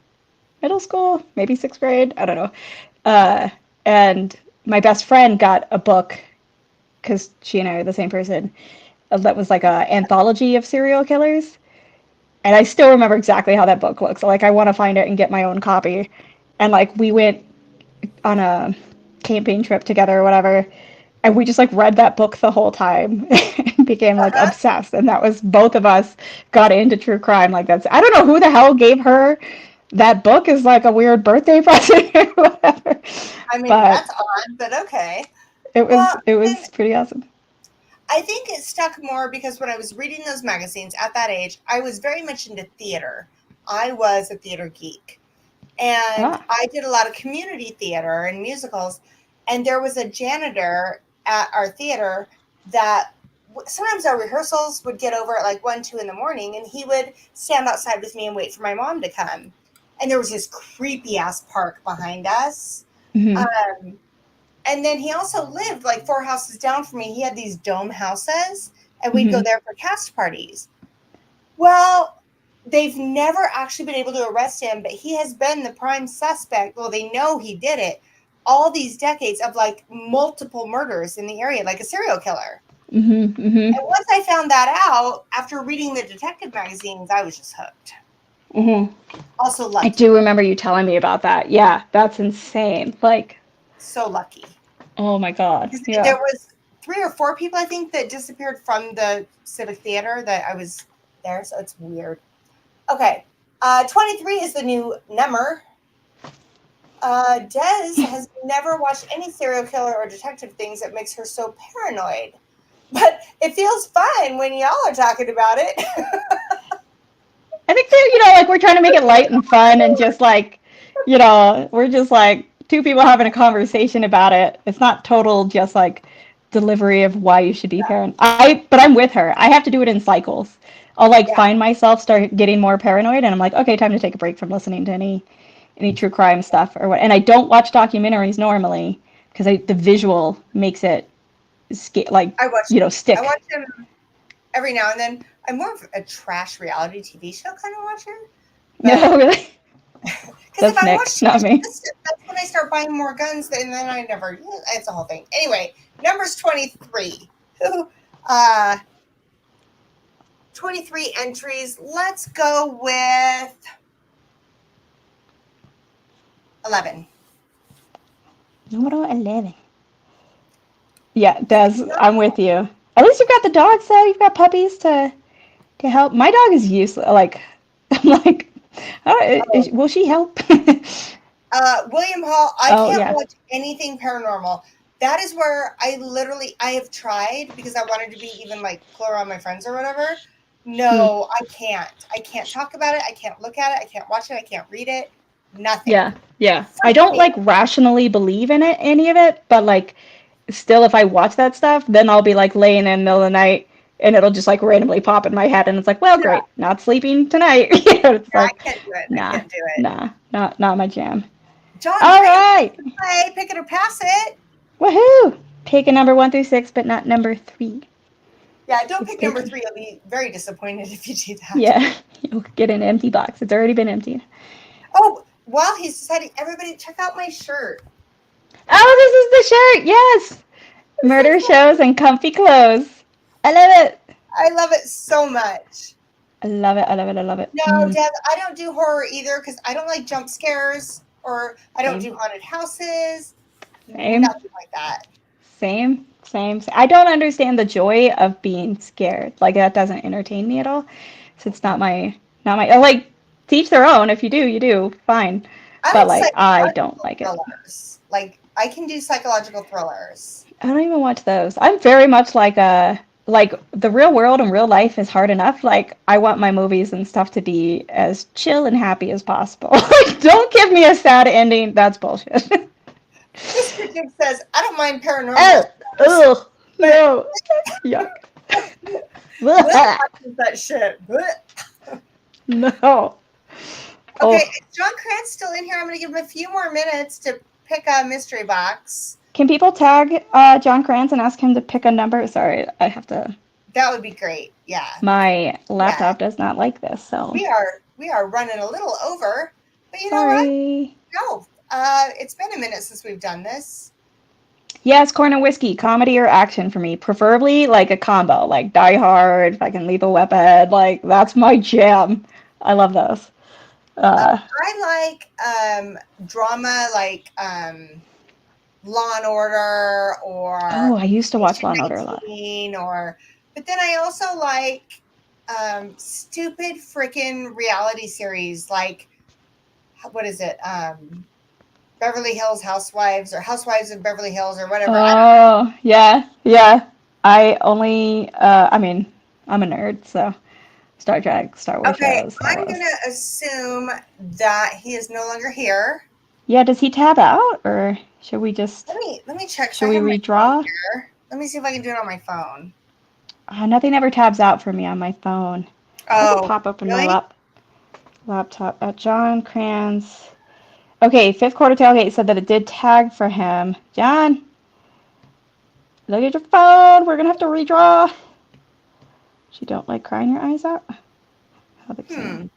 middle school, maybe 6th grade, I don't know. And my best friend got a book, because she and I are the same person, that was like a anthology of serial killers. And I still remember exactly how that book looks. Like, I want to find it and get my own copy. And like, we went on a camping trip together or whatever, and we just like read that book the whole time and became like obsessed. And that was, both of us got into true crime. Like, that's, I don't know who the hell gave her that book as like a weird birthday present or whatever. I mean, that's odd, but okay. It was pretty awesome. I think it stuck more because when I was reading those magazines at that age, I was very much into theater. I was a theater geek. And I did a lot of community theater and musicals. And there was a janitor at our theater that sometimes our rehearsals would get over at like 1, 2 in the morning, and he would stand outside with me and wait for my mom to come. And there was this creepy ass park behind us. Mm-hmm. And then he also lived like 4 houses down from me. He had these dome houses, and we'd go Mm-hmm. there for cast parties. Well, they've never actually been able to arrest him, but he has been the prime suspect. Well, they know he did it all these decades of like multiple murders in the area, like a serial killer. Mm-hmm. Mm-hmm. And once I found that out, after reading the detective magazines, I was just hooked. Mm-hmm. Also I lucky. do remember you telling me about that. Yeah, that's insane. Like, So lucky. oh my God. Yeah. There was 3 or 4 people, I think, that disappeared from the Civic Theater that I was there, so it's weird. Okay. 23 is the new number. Des has never watched any serial killer or detective things that makes her so paranoid. But it feels fun when y'all are talking about it. I think that, like we're trying to make it light and fun and just like, we're just like 2 people having a conversation about it. It's not total just like delivery of why you should be paranoid. But I'm with her. I have to do it in cycles. I'll like Yeah. find myself start getting more paranoid and I'm like, okay, time to take a break from listening to any true crime stuff or what. And I don't watch documentaries normally because the visual makes it like, I watch stick. them every now and then. I'm more of a trash reality TV show kind of watcher. No, really? Because if That's I Nick, watch not me. that's when I start buying more guns, and then I never. It's a whole thing. Anyway, numbers 23. 23 entries. Let's go with 11. Numero 11. Yeah, Des, I'm with you. At least you've got the dogs, though. You've got puppies to help. My dog is useless. Like, I'm like, will she help? William Hall. I Oh, can't yeah. watch anything paranormal. That is where I have tried because I wanted to be even like cooler on my friends or whatever. No, I can't. I can't talk about it. I can't look at it. I can't watch it. I can't read it. Nothing. Yeah, yeah. I Freaking don't me. like rationally believe in it, any of it, but like, still, if I watch that stuff, then I'll be like laying in the middle of the night and it'll just like randomly pop in my head and it's like, well, Yeah, great, not sleeping tonight. It's I like, can't do it. I nah, can't do it. nah, not my jam. John All Grant, right. play, pick it or pass it. Woohoo! Pick a number 1 through 6, but not number 3. Yeah, don't It's pick number taken. 3. You'll be very disappointed if you do that. Yeah, you'll get an empty box. It's already been emptied. Oh, while he's deciding, everybody check out my shirt. Oh, this is the shirt. Yes. Murder shows and comfy clothes. I love it. I love it so much. I love it. I love it. I love it. No, Deb, I don't do horror either because I don't like jump scares or I don't Same. do haunted houses. Same. Nothing like that. Same. Same. I don't understand the joy of being scared. Like that doesn't entertain me at all. So it's not my like teach their own. If you do, you do. Fine. I But like like I don't psychological like it. thrillers. Like I can do psychological thrillers. I don't even watch those. I'm very much like the real world and real life is hard enough. Like I want my movies and stuff to be as chill and happy as possible. Like don't give me a sad ending. That's bullshit. This critic says, I don't mind paranormal. Oh, ugh, But no, yuck. watches that shit. No. Okay, Oh, is John Krantz still in here? I'm going to give him a few more minutes to pick a mystery box. can people tag John Krantz and ask him to pick a number? Sorry, I have to. That would be great. Yeah. My laptop does not like this, so. We are running a little over, but you know what? Sorry. No. It's been a minute since we've done this. Yes, corn and whiskey, comedy or action for me. Preferably like a combo, like Die Hard, fucking Lethal Weapon. Like that's my jam. I love those. I like drama, like Law and Order or Oh, I used to watch Law and Order a lot. 19, but then I also like stupid freaking reality series like what is it? Beverly Hills Housewives or Housewives of Beverly Hills or whatever. Oh, yeah, yeah. I only, I mean, I'm a nerd, so Star Trek, Star Wars Okay, shows. I'm going to assume that he is no longer here. Yeah, does he tab out, or should we just? Let me check. Should we redraw? Let me see if I can do it on my phone. Nothing ever tabs out for me on my phone. I could Oh, pop open my really? laptop. John Kranz. Okay, fifth quarter tailgate said that it did tag for him. John, look at your phone. We're gonna have to redraw. You don't like crying your eyes out? How exciting.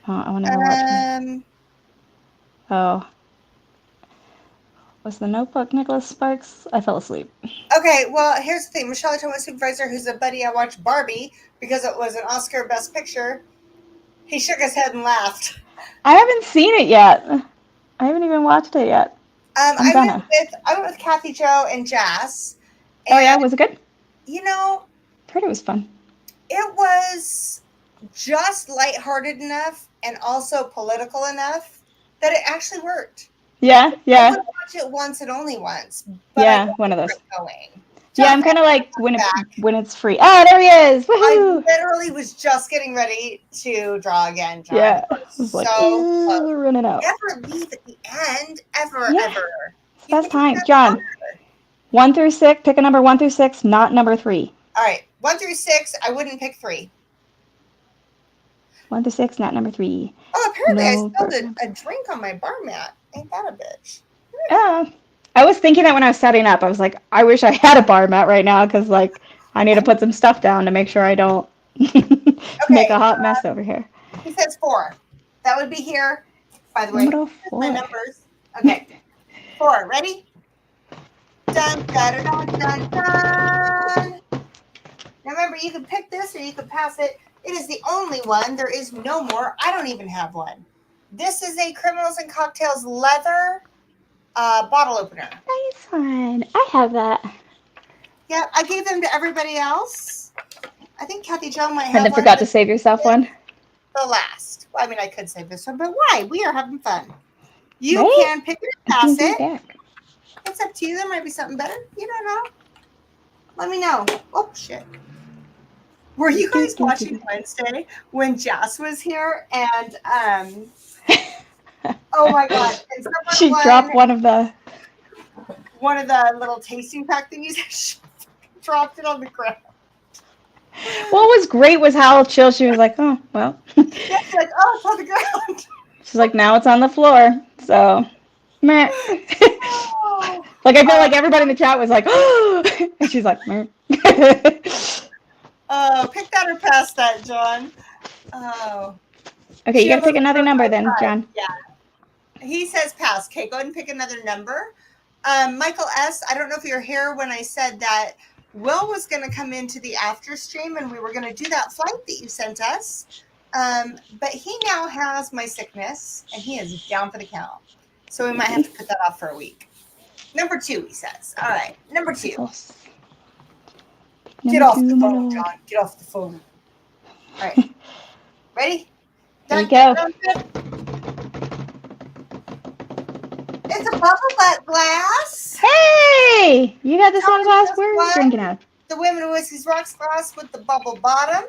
Hmm. I want to go watch him. Um. Oh, was the Notebook Nicholas Sparks? I fell asleep. Okay, well, here's the thing. Michelle told my supervisor, who's a buddy, I watched Barbie because it was an Oscar Best Picture. He shook his head and laughed. I haven't seen it yet. I haven't even watched it yet. I'm I went gonna. with Kathy Jo and Jazz, Oh yeah, and was it good? you know, Heard it was fun. it was just lighthearted enough and also political enough that it actually worked. Yeah, I yeah, would watch it once and only once, but I yeah. don't One of those. regret going. Yeah, John I'm kind of Cranmer like when back. it's free. Oh, there he is! I Woohoo! literally was just getting ready to draw again, John. Yeah, I was like, So ooh, close. we're running out. Never leave at the end, ever, Yeah, ever. it's You best can do time. that John, forever. 1 through 6. Pick a number 1 through 6, not number 3. All right, 1 through 6. I wouldn't pick 3. 1 through 6, not number 3. Oh, apparently I No spilled bourbon. a drink on my bar mat. Ain't that a bitch? Yeah, I was thinking that when I was setting up. I was like, I wish I had a bar mat right now because like I need to put some stuff down to make sure I don't make Okay, a hot mess over here. he says 4. That would be here. By the way, Number here's my 4. numbers. Okay, 4. Ready? Dun, dun, dun, dun, dun. Now remember, you can pick this or you can pass it. It is the only one. There is no more. I don't even have one. This is a Criminals and Cocktails leather bottle opener. Nice one. I have that. Yeah, I gave them to everybody else. I think Kathy Jo might have And then one. forgot to save yourself one. The last. Well, I mean, I could save this one, but why? We are having fun. You Right? can pick it and pass it. Back. It's up to you. There might be something better. You don't know. Let me know. Oh, shit. Were you guys watching Wednesday when Jess was here? And, oh my God. And She dropped one of the little tasting pack thingies. She dropped it on the ground. What was great was how chill she was like, oh, well. Yeah, she's like, oh, it's on the ground. She's like, now it's on the floor. So, meh. Oh. Like, I felt like everybody in the chat was like, oh. And she's like, meh. Pick that or pass that, John. Oh. Okay, you got to pick another number then, John. Yeah. He says pass. Okay, go ahead and pick another number. Michael S., I don't know if you were here when I said that Will was going to come into the after stream and we were going to do that flight that you sent us. But he now has my sickness and he is down for the count. So we might have to put that off for a week. Number 2, he says. All right, number 2. Get off the phone, John. Get off the phone. All right. Ready? There you go. It's a bubble butt glass. Hey! You got the same glass we're drinking out. The Women Whiskies Rocks glass with the bubble bottom.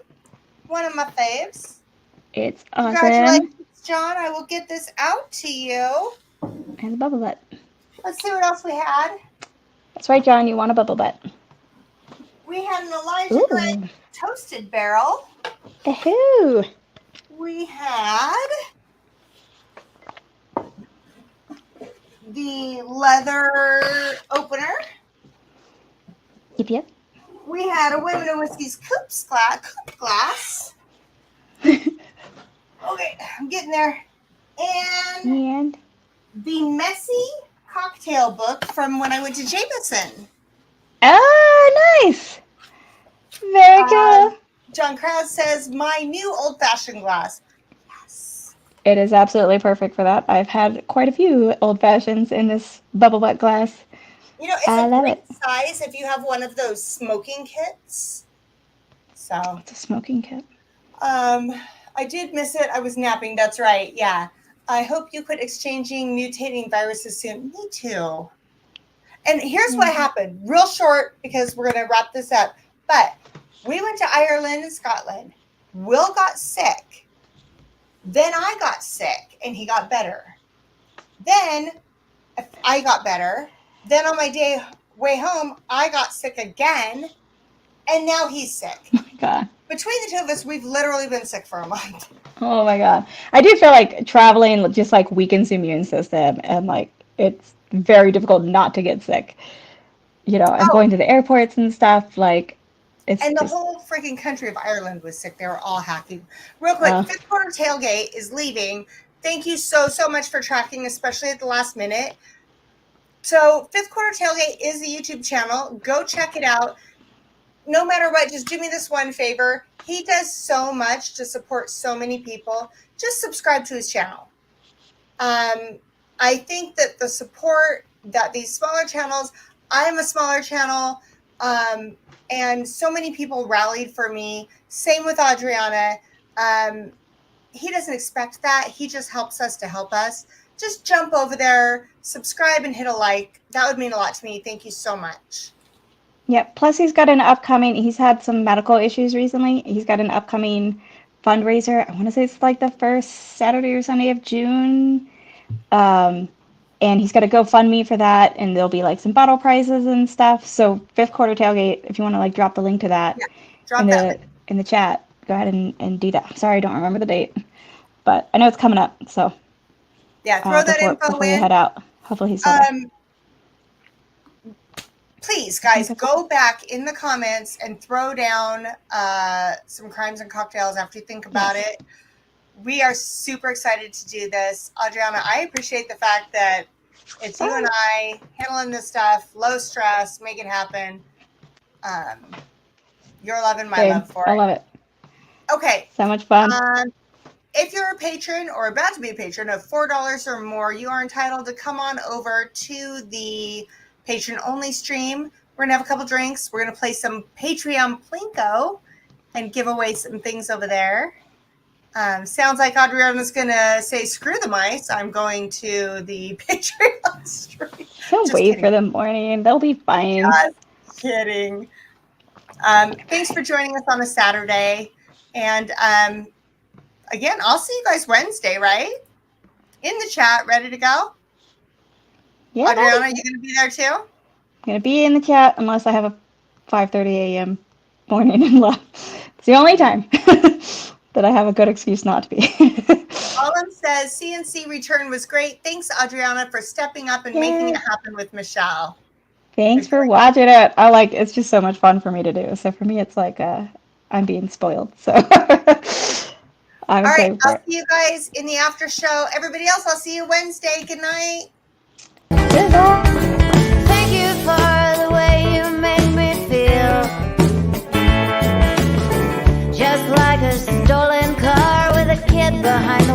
One of my faves. It's awesome. Congratulations, John. I will get this out to you. And the bubble butt. Let's see what else we had. That's right, John. You want a bubble butt. We had an Elijah Gray toasted barrel. Ooh. We had the leather opener. Yep. We had a Women and Whiskies coupe glass. Okay, I'm getting there. And the messy cocktail book from when I went to Jameson. Oh, nice. Very cool. John Krause says, my new old-fashioned glass. Yes. It is absolutely perfect for that. I've had quite a few old fashions in this bubble butt glass. You know, it's a great size if you have one of those smoking kits. So. It's a smoking kit. I did miss it. I was napping. That's right. Yeah. I hope you quit exchanging mutating viruses soon. Me too. And here's what happened. Real short, because we're going to wrap this up. But we went to Ireland and Scotland. Will got sick. Then I got sick, and he got better. Then I got better. Then on my way home, I got sick again. and now he's sick. Oh my God. Between the two of us, we've literally been sick for a month. Oh my God. I do feel like traveling just like weakens the immune system and like it's very difficult not to get sick. You know, and Oh, going to the airports and stuff, like it's and the just whole freaking country of Ireland was sick. They were all hacking. Real quick, Fifth Quarter Tailgate is leaving. Thank you so much for tracking, especially at the last minute. So Fifth Quarter Tailgate is a YouTube channel. Go check it out. No matter what, just do me this one favor. He does so much to support so many people. Just subscribe to his channel. I think that the support that these smaller channels, I'm a smaller channel, and so many people rallied for me. Same with Adriana. He doesn't expect that. He just helps us to help us. Just jump over there, subscribe, and hit a like. That would mean a lot to me. Thank you so much. yeah. Plus, he's had some medical issues recently. He's got an upcoming fundraiser. I want to say it's like the first Saturday or Sunday of June. And he's got a GoFundMe for that, and there'll be like some bottle prizes and stuff. So Fifth Quarter Tailgate, if you want to like drop the link to that in the chat, go ahead and do that. Sorry, I don't remember the date, but I know it's coming up. So yeah, throw that info before in. You head out. Hopefully he's still there. Please, guys, go back in the comments and throw down some crimes and cocktails after you think about it. We are super excited to do this. Adriana, I appreciate the fact that it's you and I handling this stuff, low stress, make it happen. You're loving my love for it. I love it. Okay. So much fun. If you're a patron or about to be a patron of $4 or more, you are entitled to come on over to the patron-only stream. We're going to have a couple drinks. We're going to play some Patreon Plinko and give away some things over there. Sounds like Adriana's going to say, screw the mice. I'm going to the Patreon stream. He'll wait for the morning. They'll be fine. Just kidding. Thanks for joining us on a Saturday. And again, I'll see you guys Wednesday, right? In the chat, ready to go? Yeah. Adriana, you going to be there too? I'm going to be in the chat unless I have a 5:30 a.m. morning and left. It's the only time that I have a good excuse not to be. Colin says, CNC return was great. Thanks, Adriana, for stepping up and making it happen with Michelle. Thanks for watching it. It's just so much fun for me to do. So for me, it's like I'm being spoiled. So all right, I'll see you guys in the after show. Everybody else, I'll see you Wednesday. Good night. Thank you for the way you make me feel. Just like a stolen car with a kid behind the